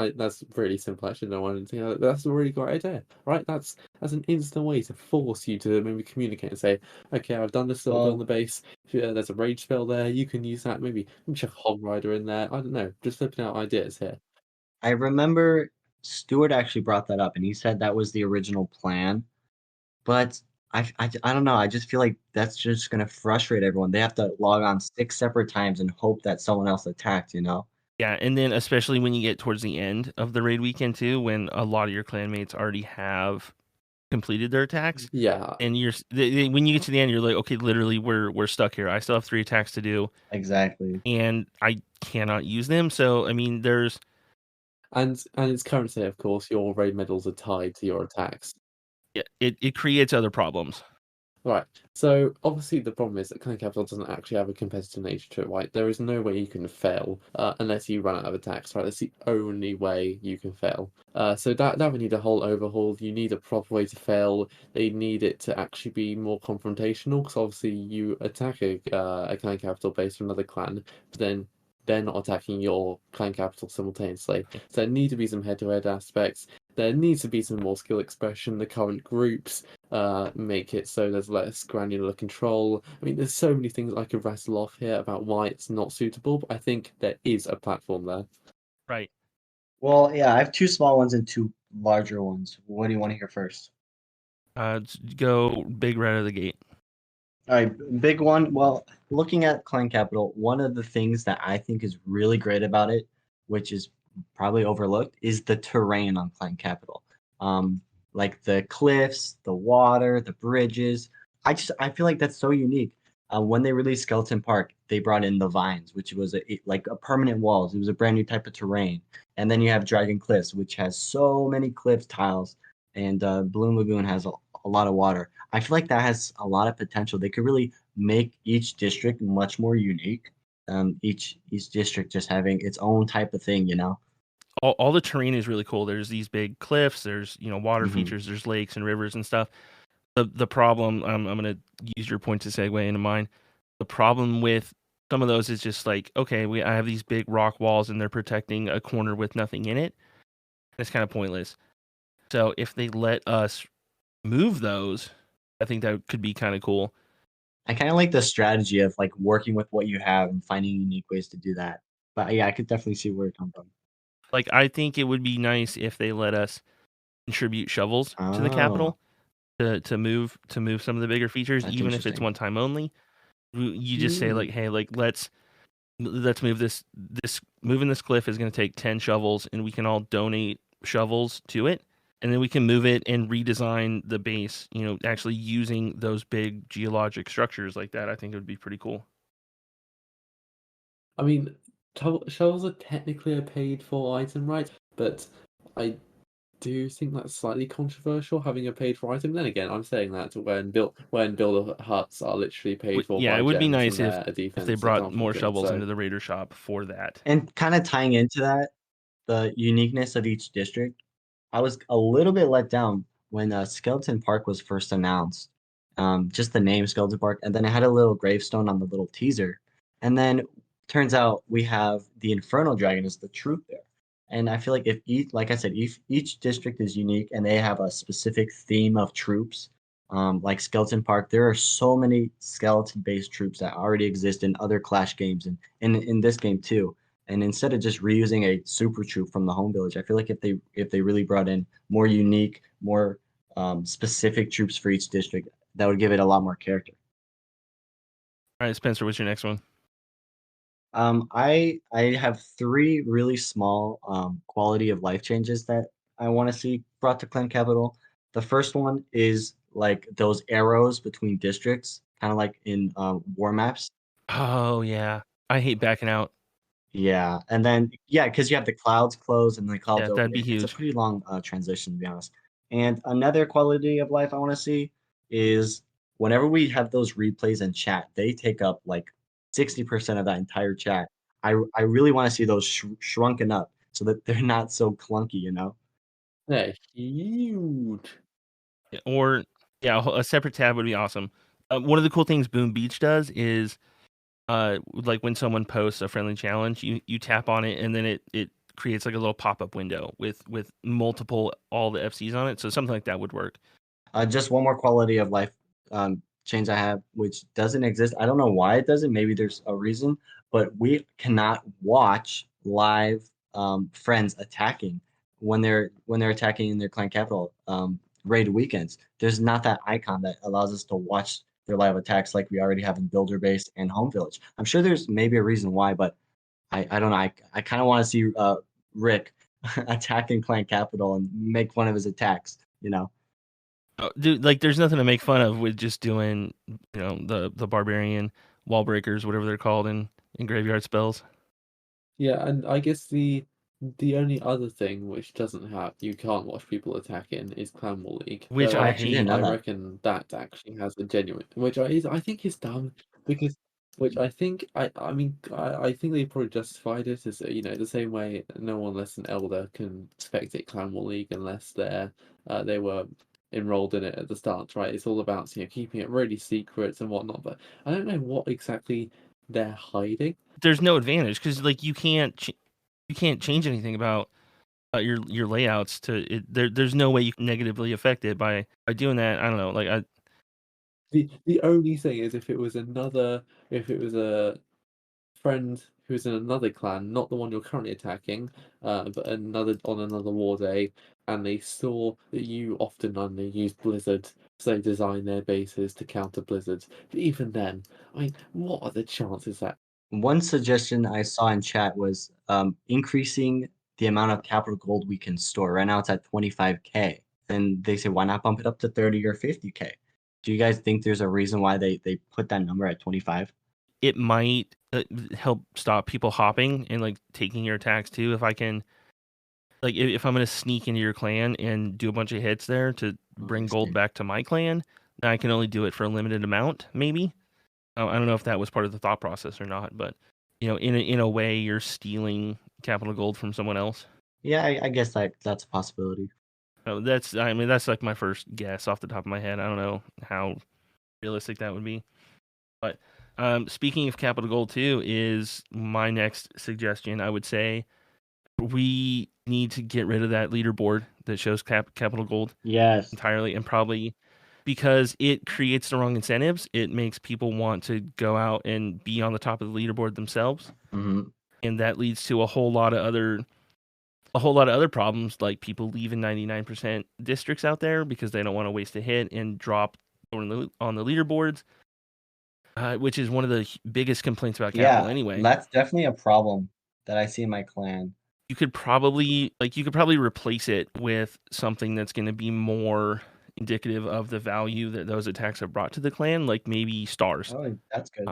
[SPEAKER 3] really simple. Actually, no one didn't think of that, but that's a really great idea, right? That's an instant way to force you to maybe communicate and say, okay, I've done this little bit on the base. There's a rage spell there. You can use that. Maybe chuck a hog rider in there. I don't know. Just flipping out ideas here.
[SPEAKER 4] I remember Stuart actually brought that up, and he said that was the original plan. But I don't know. I just feel like that's just gonna frustrate everyone. They have to log on 6 separate times and hope that someone else attacked, you know?
[SPEAKER 2] Yeah, and then especially when you get towards the end of the raid weekend too, when a lot of your clanmates already have completed their attacks,
[SPEAKER 3] Yeah,
[SPEAKER 2] and when you get to the end, you're like, okay, literally, we're stuck here. I still have 3 attacks to do,
[SPEAKER 4] Exactly.
[SPEAKER 2] and I cannot use them. So I mean, there's
[SPEAKER 3] and its current state, of course, your raid medals are tied to your attacks.
[SPEAKER 2] it creates other problems.
[SPEAKER 3] Right. So obviously the problem is that Clan Capital doesn't actually have a competitive nature to it, right? There is no way you can fail unless you run out of attacks, right? That's the only way you can fail. So that would need a whole overhaul. You need a proper way to fail. They need it to actually be more confrontational, because obviously you attack a Clan Capital based on another clan, but then they're not attacking your Clan Capital simultaneously. So there need to be some head-to-head aspects. There needs to be some more skill expression. The current groups make it so there's less granular control. I mean, there's so many things I could rattle off here about why it's not suitable, but I think there is a platform there.
[SPEAKER 2] Right.
[SPEAKER 4] Well, yeah, I have 2 small ones and 2 larger ones. What do you wanna hear first?
[SPEAKER 2] Go big right out of the gate.
[SPEAKER 4] All right, big one. Well, looking at Clan Capital, one of the things that I think is really great about it, which is probably overlooked, is the terrain on Clan Capital. Um, like the cliffs, the water, the bridges. I feel like that's so unique. When they released Skeleton Park, they brought in the vines, which was like a permanent walls. It was a brand new type of terrain. And then you have Dragon Cliffs, which has so many cliff tiles, and Balloon Lagoon has a lot of water. I feel like that has a lot of potential. They could really make each district much more unique. Each district just having its own type of thing, you know.
[SPEAKER 2] All the terrain is really cool. There's these big cliffs. There's water
[SPEAKER 4] Hmm.
[SPEAKER 2] features. There's lakes and rivers and stuff. The problem, I'm gonna use your point to segue into mine. The problem with some of those is just like, okay, I have these big rock walls and they're protecting a corner with nothing in it. It's kind of pointless. So if they let us move those, I think that could be kind of cool.
[SPEAKER 4] I kind of like the strategy of like working with what you have and finding unique ways to do that. But yeah, I could definitely see where it comes from.
[SPEAKER 2] Like I think it would be nice if they let us contribute shovels to the
[SPEAKER 4] Oh,
[SPEAKER 2] capital to move some of the bigger features,
[SPEAKER 4] that's
[SPEAKER 2] even if it's
[SPEAKER 4] interesting.
[SPEAKER 2] one time only. You just say like,
[SPEAKER 3] Mm.
[SPEAKER 2] hey, like let's move this moving this cliff is going to take 10 shovels, and we can all donate shovels to it, and then we can move it and redesign the base, actually using those big geologic structures like that. I think it would be pretty cool.
[SPEAKER 3] I mean, shovels are technically a paid for item, right? But I do think that's slightly controversial, having a paid for item. Then again, I'm saying that when builder huts are literally paid for
[SPEAKER 2] Yeah,
[SPEAKER 3] by
[SPEAKER 2] it would be
[SPEAKER 3] gems and
[SPEAKER 2] nice
[SPEAKER 3] they're a
[SPEAKER 2] if they
[SPEAKER 3] defense
[SPEAKER 2] brought
[SPEAKER 3] example
[SPEAKER 2] more
[SPEAKER 3] of it.
[SPEAKER 2] shovels
[SPEAKER 3] So
[SPEAKER 2] into the raider shop for that.
[SPEAKER 4] And kind of tying into that, the uniqueness of each district, I was a little bit let down when Skeleton Park was first announced. Just the name Skeleton Park, and then it had a little gravestone on the little teaser. And then turns out we have the Infernal Dragon as the troop there. And I feel like if each, like I said, if each district is unique and they have a specific theme of troops, like Skeleton Park, there are so many skeleton-based troops that already exist in other Clash games and in this game too. And instead of just reusing a super troop from the home village, I feel like if they really brought in more unique, more specific troops for each district, that would give it a lot more character.
[SPEAKER 2] All right, Spencer, what's your next one?
[SPEAKER 4] I have three really small quality of life changes that I want to see brought to Clan Capital. The first one is like those arrows between districts, kind of like in war maps.
[SPEAKER 2] Oh yeah, I hate backing out.
[SPEAKER 4] Yeah, and then yeah, because you have the clouds close and the clouds
[SPEAKER 2] Yeah, that'd be
[SPEAKER 4] open. It's a
[SPEAKER 2] huge.
[SPEAKER 4] pretty long transition, to be honest. And another quality of life I want to see is whenever we have those replays in chat, they take up like 60% of that entire chat. I really want to see those shrunken up so that they're not so clunky, you know?
[SPEAKER 3] They're huge.
[SPEAKER 2] Or yeah, a separate tab would be awesome. One of the cool things Boom Beach does is like when someone posts a friendly challenge, you tap on it and then it creates like a little pop-up window with multiple all the FCs on it. So something like that would work.
[SPEAKER 4] Just one more quality of life change I have, which doesn't exist. I don't know why it doesn't. Maybe there's a reason, but we cannot watch live friends attacking when they're attacking in their clan capital raid weekends. There's not that icon that allows us to watch their live attacks like we already have in Builder Base and Home Village. I'm sure there's maybe a reason why, but I don't know. I kind of want to see Rick attacking clan capital and make fun of his attacks. You know.
[SPEAKER 2] Oh, dude, like there's nothing to make fun of with just doing, the barbarian wall breakers, whatever they're called in graveyard spells.
[SPEAKER 3] Yeah, and I guess the only other thing which doesn't have you can't watch people attacking is Clan War League.
[SPEAKER 2] Which
[SPEAKER 3] Though
[SPEAKER 2] I
[SPEAKER 4] Actually, didn't
[SPEAKER 2] hate.
[SPEAKER 4] know
[SPEAKER 3] I
[SPEAKER 4] that.
[SPEAKER 3] reckon that actually has a genuine, which I think is dumb because which I think I mean I think they probably justified it as the same way no one less than Elder can spectate Clan War League unless they were enrolled in it at the start, right? It's all about keeping it really secret and whatnot, but I don't know what exactly they're hiding.
[SPEAKER 2] There's no advantage because like you can't change anything about your layouts to it. There's no way you can negatively affect it by doing that. I don't know. Like
[SPEAKER 3] The only thing is if it was a friend who's in another clan, not the one you're currently attacking, but another on another war day, and they saw that you often only use Blizzard, so they design their bases to counter Blizzard. But even then, I mean, what are the chances that
[SPEAKER 4] One suggestion I saw in chat was increasing the amount of capital gold we can store. Right now it's at 25K. And they say, why not bump it up to 30 or 50K? Do you guys think there's a reason why they put that number at 25?
[SPEAKER 2] it might help stop people hopping and like taking your attacks too. If I can, like, if I'm gonna sneak into your clan and do a bunch of hits there to bring gold back to my clan, then I can only do it for a limited amount. Maybe I don't know if that was part of the thought process or not, but in a way, you're stealing capital gold from someone else.
[SPEAKER 4] Yeah, I guess that's a possibility.
[SPEAKER 2] That's like my first guess off the top of my head. I don't know how realistic that would be. But speaking of capital gold too, is my next suggestion. I would say we need to get rid of that leaderboard that shows capital gold
[SPEAKER 4] Yes.
[SPEAKER 2] entirely, and probably because it creates the wrong incentives. It makes people want to go out and be on the top of the leaderboard themselves,
[SPEAKER 4] Hmm.
[SPEAKER 2] and that leads to a whole lot of other problems, like people leaving 99% districts out there because they don't want to waste a hit and drop on the leaderboards, which is one of the biggest complaints about capital
[SPEAKER 4] Yeah,
[SPEAKER 2] anyway.
[SPEAKER 4] that's definitely a problem that I see in my clan.
[SPEAKER 2] You could probably replace it with something that's going to be more indicative of the value that those attacks have brought to the clan, like maybe stars.
[SPEAKER 4] Oh, that's good.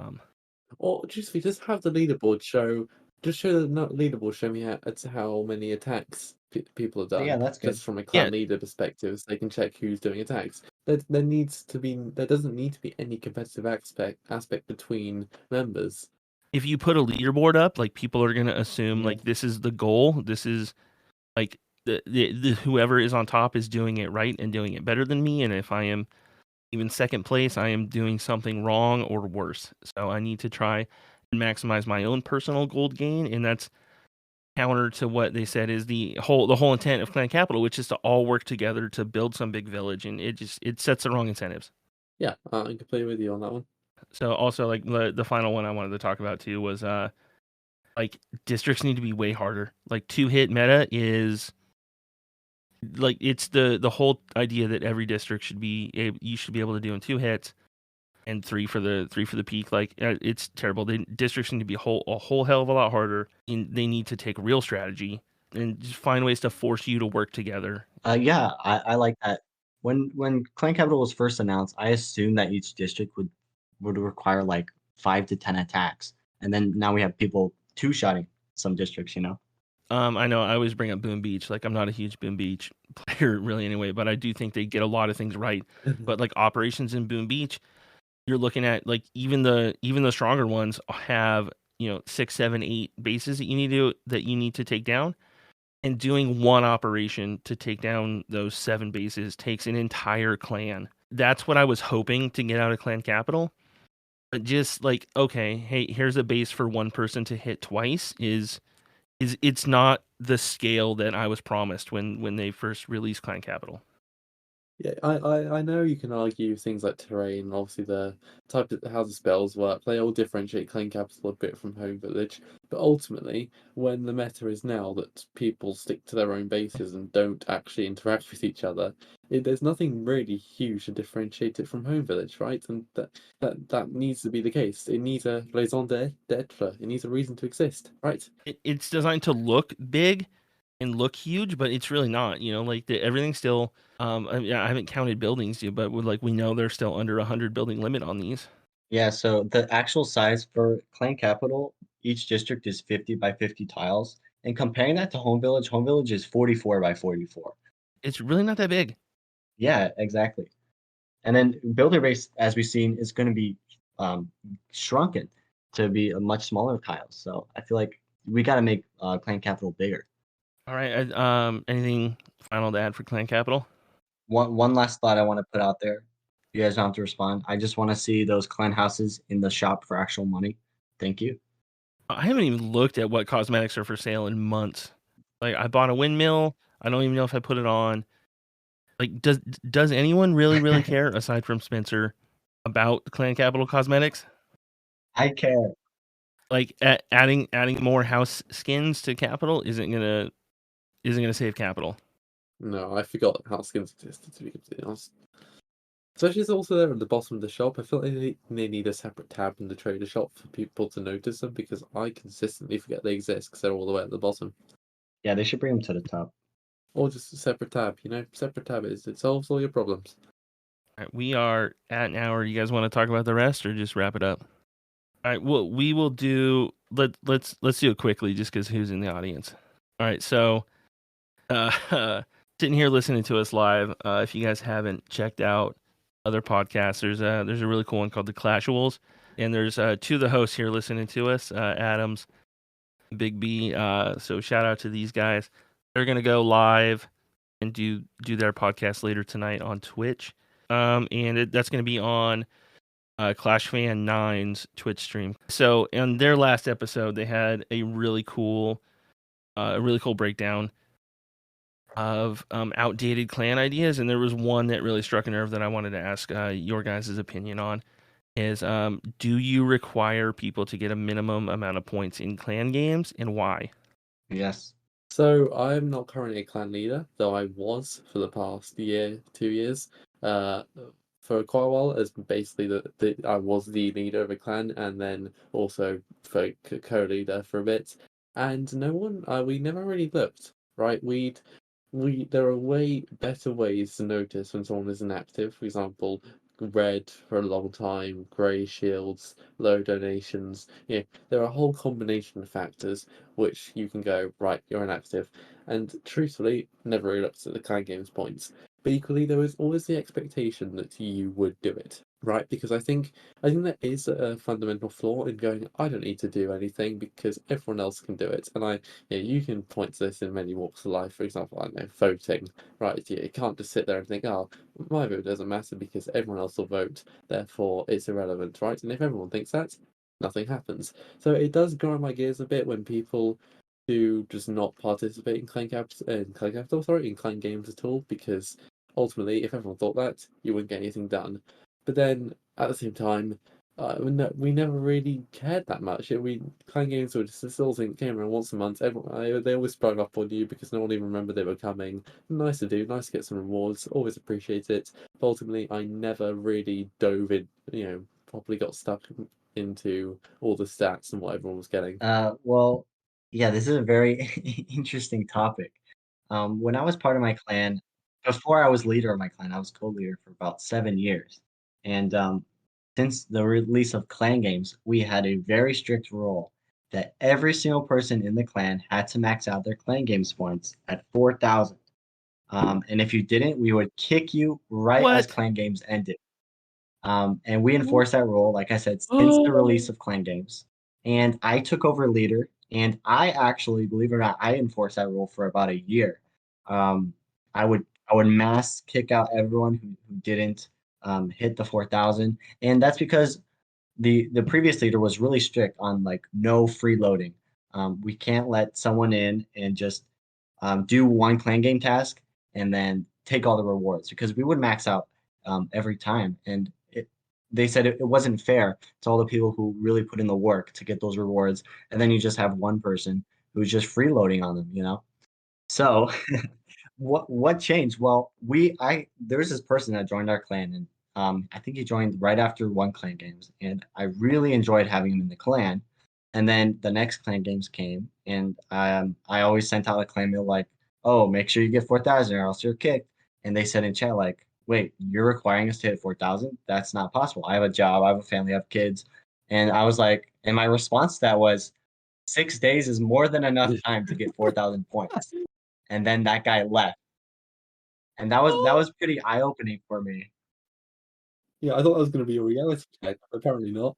[SPEAKER 3] or just have the leaderboard show. Just show the leaderboard. Show me how many attacks people have
[SPEAKER 4] Oh, yeah,
[SPEAKER 3] done.
[SPEAKER 4] that's good.
[SPEAKER 3] Just from a
[SPEAKER 2] Yeah.
[SPEAKER 3] clan leader perspective, so they can check who's doing attacks. There doesn't need to be any competitive aspect between members.
[SPEAKER 2] If you put a leaderboard up, like people are going to assume
[SPEAKER 4] Yeah.
[SPEAKER 2] like this is the goal. This is like the whoever is on top is doing it right and doing it better than me. And if I am even second place, I am doing something wrong or worse. So I need to try and maximize my own personal gold gain, and that's counter to what they said is the whole intent of Clan Capital, which is to all work together to build some big village, and it sets the wrong incentives.
[SPEAKER 3] Yeah, I'm completely with you on that one.
[SPEAKER 2] So also like the final one I wanted to talk about too was like districts need to be way harder. Like 2-hit meta is like it's the whole idea that every district you should be able to do in 2 hits and 3 for the peak. Like it's terrible. The districts need to be a whole hell of a lot harder. And they need to take real strategy and just find ways to force you to work together.
[SPEAKER 4] Yeah, I like that. When Clan Capital was first announced, I assumed that each district would require like 5 to 10 attacks, and then now we have people two-shotting some districts.
[SPEAKER 2] I know I always bring up Boom Beach. Like I'm not a huge Boom Beach player really anyway, but I do think they get a lot of things right. But like operations in Boom Beach, you're looking at like even the stronger ones have 6, 7, 8 bases that you need to take down, and doing one operation to take down those 7 bases takes an entire clan. That's what I was hoping to get out of Clan Capital. But just like, okay, hey, here's a base for one person to hit twice is it's not the scale that I was promised when they first released Clan Capital.
[SPEAKER 3] Yeah, I know you can argue things like terrain, obviously the type of how the spells work. They all differentiate Clan Capital a bit from Home Village, but ultimately, when the meta is now that people stick to their own bases and don't actually interact with each other, there's nothing really huge to differentiate it from Home Village, right? And that needs to be the case. It needs a raison d'être. It needs a reason to exist, right?
[SPEAKER 2] It's designed to look big and look huge, but it's really not. Like everything's still. I haven't counted buildings yet, but we know they're still under 100 building limit on these.
[SPEAKER 4] Yeah, so the actual size for Clan Capital, each district is 50 by 50 tiles. And comparing that to Home Village is 44 by 44.
[SPEAKER 2] It's really not that big.
[SPEAKER 4] Yeah, exactly. And then Builder Base, as we've seen, is going to be shrunken to be a much smaller tiles. So I feel like we got to make Clan Capital bigger.
[SPEAKER 2] All right. Anything final to add for Clan Capital?
[SPEAKER 4] One last thought I want to put out there. You guys don't have to respond. I just want to see those clan houses in the shop for actual money. Thank you.
[SPEAKER 2] I haven't even looked at what cosmetics are for sale in months. Like I bought a windmill. I don't even know if I put it on. Like does anyone really care aside from Spencer about Clan Capital cosmetics?
[SPEAKER 4] I care.
[SPEAKER 2] Like adding more house skins to Capital isn't gonna save Capital.
[SPEAKER 3] No, I forgot how skins existed, to be completely honest. Especially it's also there at the bottom of the shop. I feel like they need a separate tab in the trader shop for people to notice them because I consistently forget they exist because they're all the way at the bottom.
[SPEAKER 4] Yeah, they should bring them to the top.
[SPEAKER 3] Or just a separate tab, separate tab it solves all your problems.
[SPEAKER 2] All right, we are at an hour. You guys want to talk about the rest or just wrap it up? All right, well, we will do. Let's do it quickly, just because who's in the audience. All right, so sitting here listening to us live. If you guys haven't checked out other podcasts, there's a really cool one called the Clashuals, and there's 2 of the hosts here listening to us, Adams, Big B. So shout out to these guys. They're gonna go live and do their podcast later tonight on Twitch, and that's gonna be on Clash Fan 9's Twitch stream. So in their last episode, they had a really cool breakdown of outdated clan ideas, and there was one that really struck a nerve that I wanted to ask your guys' opinion on. Is do you require people to get a minimum amount of points in clan games, and why?
[SPEAKER 4] Yes.
[SPEAKER 3] So I'm not currently a clan leader, though I was for the past year, 2 years. For quite a while, as basically I was the leader of a clan, and then also for co-leader for a bit. And no one, we never really looked, right? There are way better ways to notice when someone is inactive. For example, red for a long time, grey shields, low donations. There are a whole combination of factors which you can go, right, you're inactive. And truthfully, never really looked at the clan games points. But equally, there was always the expectation that you would do it, right? Because I think there is a fundamental flaw in going, I don't need to do anything because everyone else can do it. And you can point to this in many walks of life. For example, I don't know, voting, right? You can't just sit there and think, oh, my vote doesn't matter because everyone else will vote, therefore it's irrelevant, right? And if everyone thinks that, nothing happens. So it does grind my gears a bit when people do just not participate in clan games at all, because ultimately, if everyone thought that, you wouldn't get anything done. But then at the same time, we never really cared that much. We Clan games were just this little thing that came around once a month. They always sprung up on you because no one even remembered they were coming. Nice to do, nice to get some rewards. Always appreciate it. But ultimately, I never really dove in. Probably got stuck into all the stats and what everyone was getting.
[SPEAKER 4] Well, yeah, this is a very interesting topic. When I was part of my clan, before I was leader of my clan, I was co-leader for about 7 years. And since the release of clan games, we had a very strict rule that every single person in the clan had to max out their clan games points at 4,000. And if you didn't, we would kick you right as
[SPEAKER 2] What?
[SPEAKER 4] clan games ended. And we enforced that rule, like I said, since the release
[SPEAKER 3] Oh,
[SPEAKER 4] of clan games. And I took over leader, and I actually, believe it or not, I enforced that rule for about a year. Um, I would mass kick out everyone who didn't hit the 4,000, and that's because the previous leader was really strict on like no freeloading. We can't let someone in and just do one clan game task and then take all the rewards because we would max out every time. And they said it wasn't fair to all the people who really put in the work to get those rewards. And then you just have one person who's just freeloading on them, you know? So what changed? Well, there was this person that joined our clan, and I think he joined right after one clan games, and I really enjoyed having him in the clan. And then the next clan games came, and I always sent out a clan mail like, "Oh, make sure you get 4,000 or else you're kicked." And they said in chat like, "Wait, you're requiring us to hit 4,000? That's not possible. I have a job, I have a family, I have kids." And I was like, and my response to that was, 6 days is more than enough time to get 4,000 points. And then that guy left. And that was pretty eye-opening for me.
[SPEAKER 3] yeah, I thought that was going to be a reality check. But apparently not.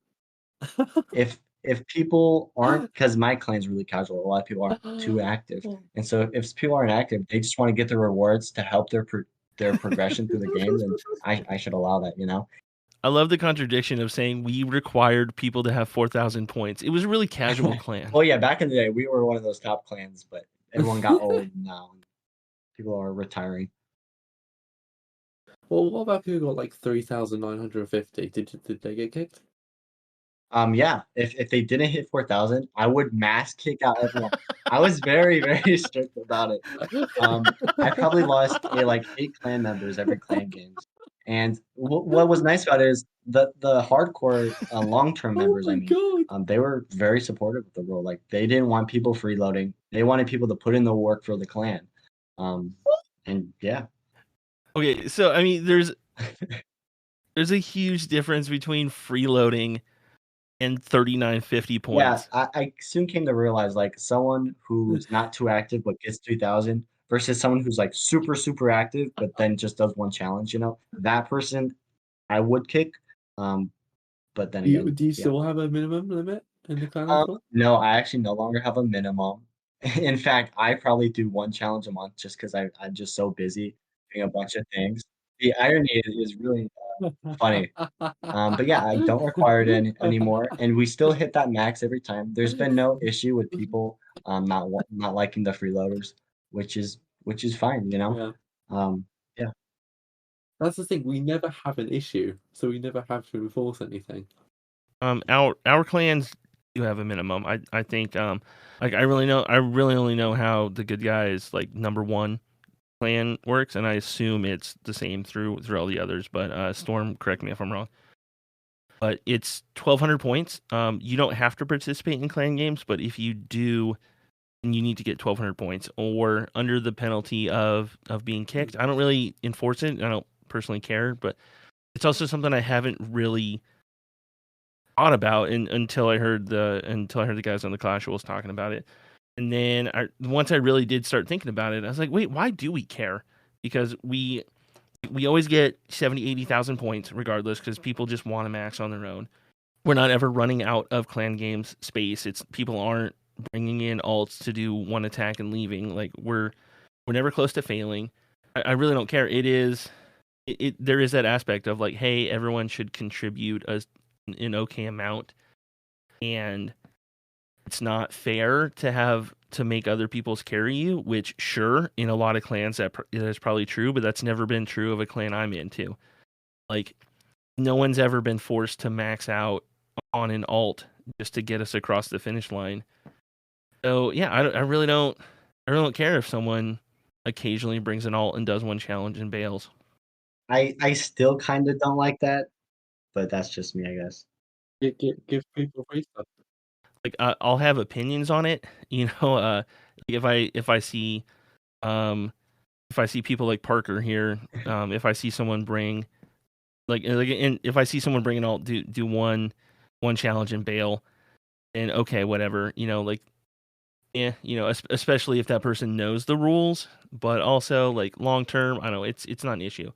[SPEAKER 4] If people aren't, because my clan's really casual, a lot of people aren't too active. And so if people aren't active, they just wanna get the rewards to help their progression through the game, then I should allow that, you know?
[SPEAKER 2] I love the contradiction of saying we required people to have 4,000 points. It was a really casual clan.
[SPEAKER 4] Well, yeah, back in the day, we were one of those top clans, but everyone got old now, and people are retiring.
[SPEAKER 3] Well, what about people who got like 3,950? Did they get kicked?
[SPEAKER 4] Yeah, if they didn't hit 4,000, I would mass kick out everyone. I was very, very strict about it. I probably lost like 8 clan members every clan games. And what was nice about it is the hardcore long-term
[SPEAKER 3] Oh
[SPEAKER 4] members, I
[SPEAKER 3] my
[SPEAKER 4] mean,
[SPEAKER 3] god!
[SPEAKER 4] they were very supportive of the rule. Like they didn't want people freeloading. They wanted people to put in the work for the clan. Um, and yeah.
[SPEAKER 2] Okay, so I mean, there's a huge difference between freeloading and 3,950
[SPEAKER 4] Yeah,
[SPEAKER 2] points.
[SPEAKER 4] I soon came to realize, like, someone who's not too active but gets 3,000 versus someone who's, like, super, super active but then just does one challenge, you know? That person I would kick, um, but then again,
[SPEAKER 3] Do you
[SPEAKER 4] yeah.
[SPEAKER 3] still have a minimum limit in the clan at all?
[SPEAKER 4] No, I actually no longer have a minimum. In fact, I probably do 1 challenge a month just 'cause I'm just so busy doing a bunch of things. The irony is really funny. But yeah, I don't require it anymore, and we still hit that max every time. There's been no issue with people not liking the freeloaders, which is fine, you know.
[SPEAKER 3] Yeah,
[SPEAKER 4] Um, yeah,
[SPEAKER 3] that's the thing. We never have an issue, so we never have to enforce anything.
[SPEAKER 2] Our clans do have a minimum. I think like I really only know how the good guys like number one clan works, and I assume it's the same through all the others. But Storm, correct me if I'm wrong. But it's 1,200 points. You don't have to participate in clan games, but if you do, then you need to get 1,200 points, or under the penalty of being kicked. I don't really enforce it. I don't personally care, but it's also something I haven't really thought about until I heard the guys on the Clash Rules talking about it. And then once I really did start thinking about it, I was like, wait, why do we care? Because we always get 70, 80,000 points regardless because people just want to max on their own. We're not ever running out of clan games space. It's people aren't bringing in alts to do one attack and leaving. Like we're never close to failing. I really don't care. There is that aspect of like, hey, everyone should contribute an okay amount, and it's not fair to make other people's carry you. Which sure, in a lot of clans that is probably true, but that's never been true of a clan I'm into. Like no one's ever been forced to max out on an alt just to get us across the finish line. So yeah, I really don't care if someone occasionally brings an alt and does one challenge and bails.
[SPEAKER 4] I still kind of don't like that, but that's just me, I guess.
[SPEAKER 3] Give people free stuff.
[SPEAKER 2] Like I'll have opinions on it, you know. If I see people like Parker here, if I see someone bring and if I see someone bring an alt, do one challenge and bail, and okay, whatever, you know, like yeah, you know, especially if that person knows the rules, but also like long term, I don't know, it's not an issue.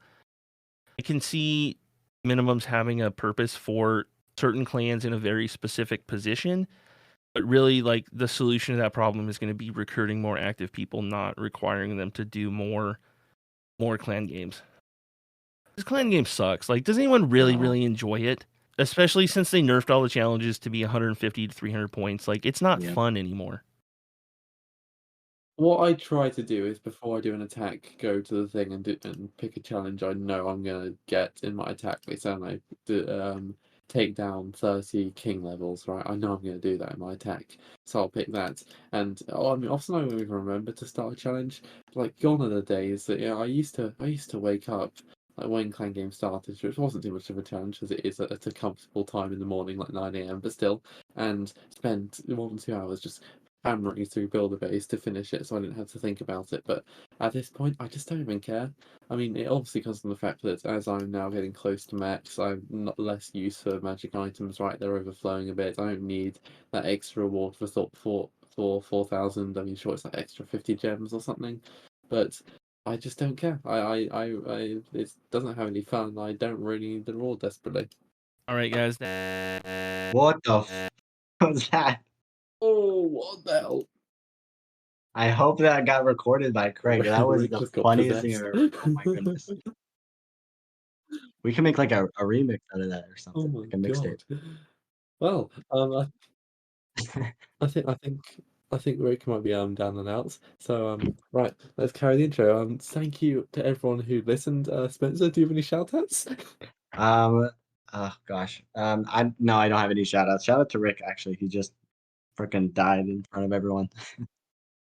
[SPEAKER 2] I can see minimums having a purpose for certain clans in a very specific position, but really like the solution to that problem is going to be recruiting more active people, not requiring them to do more clan games. This clan game sucks. Like, does anyone really enjoy it? Especially since they nerfed all the challenges to be 150 to 300 points. Like, it's not
[SPEAKER 4] Yeah.
[SPEAKER 2] fun anymore.
[SPEAKER 3] What I try to do is before I do an attack, go to the thing and pick a challenge I know I'm gonna get in my attack. Like, so I take down 30 king levels, right? I know I'm gonna do that in my attack, so I'll pick that. And I mean, often I don't even remember to start a challenge. Like, gone are the days that I used to wake up like when clan game started, which wasn't too much of a challenge as it is at a comfortable time in the morning, like 9 a.m. But still, and spend more than 2 hours just hammering through Builder Base to finish it, so I didn't have to think about it. But at this point, I just don't even care. I mean, it obviously comes from the fact that as I'm now getting close to max, I'm not less use for magic items. Right, they're overflowing a bit. I don't need that extra reward for 4,000. I mean, sure, it's like extra 50 gems or something, but I just don't care. It doesn't have any fun. I don't really need the reward desperately.
[SPEAKER 2] All right, guys.
[SPEAKER 4] What the f was that?
[SPEAKER 3] Oh, what the hell?
[SPEAKER 4] I hope that got recorded by Craig. That was
[SPEAKER 3] Rick
[SPEAKER 4] the
[SPEAKER 3] just got
[SPEAKER 4] funniest thing I've
[SPEAKER 3] possessed.
[SPEAKER 4] ever. Oh my goodness. We can make like a remix out of that or
[SPEAKER 3] Oh
[SPEAKER 4] something,
[SPEAKER 3] my
[SPEAKER 4] like a mixtape.
[SPEAKER 3] god. Well, I think Rick might be down and out. So right, let's carry the intro. Thank you to everyone who listened. Spencer, do you have any shout outs?
[SPEAKER 4] Oh gosh. I no, I don't have any shout outs. Shout out to Rick actually. He just freaking died in front of everyone.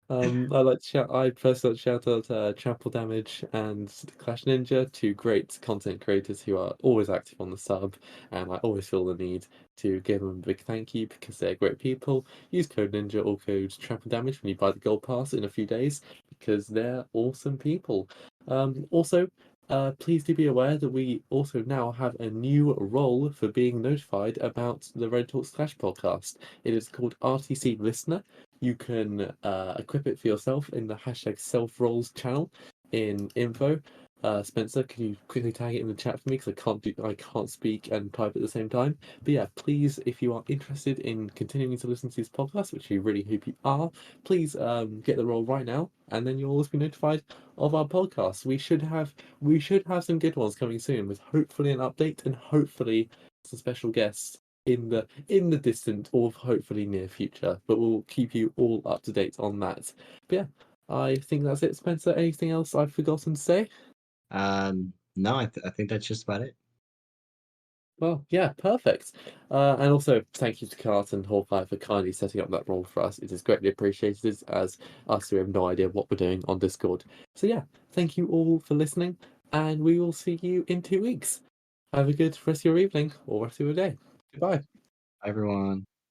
[SPEAKER 3] I'd first like to shout out Trample Damage and Clash Ninja, two great content creators who are always active on the sub, and I always feel the need to give them a big thank you because they're great people. Use code Ninja or code Trample Damage when you buy the Gold Pass in a few days because they're awesome people. Also, please do be aware that we also now have a new role for being notified about the Red Talks Clash podcast. It is called RTC Listener. You can equip it for yourself in the hashtag self-roles channel in info. Spencer, can you quickly tag it in the chat for me because I can't speak and type at the same time. But yeah, please, if you are interested in continuing to listen to this podcast, which we really hope you are, please get the role right now, and then you'll always be notified of our podcast. We should have some good ones coming soon, with hopefully an update and hopefully some special guests in the distant or hopefully near future, but we'll keep you all up to date on that. But yeah, I think that's it. Spencer, anything else I've forgotten to say?
[SPEAKER 4] No, I think that's just about it.
[SPEAKER 3] Well, yeah, perfect. And also thank you to Cart and Hawkeye for kindly setting up that role for us. It is greatly appreciated, as us who have no idea what we're doing on Discord. So yeah, thank you all for listening, and we will see you in 2 weeks. Have a good rest of your evening or rest of your day. Goodbye.
[SPEAKER 4] Everyone.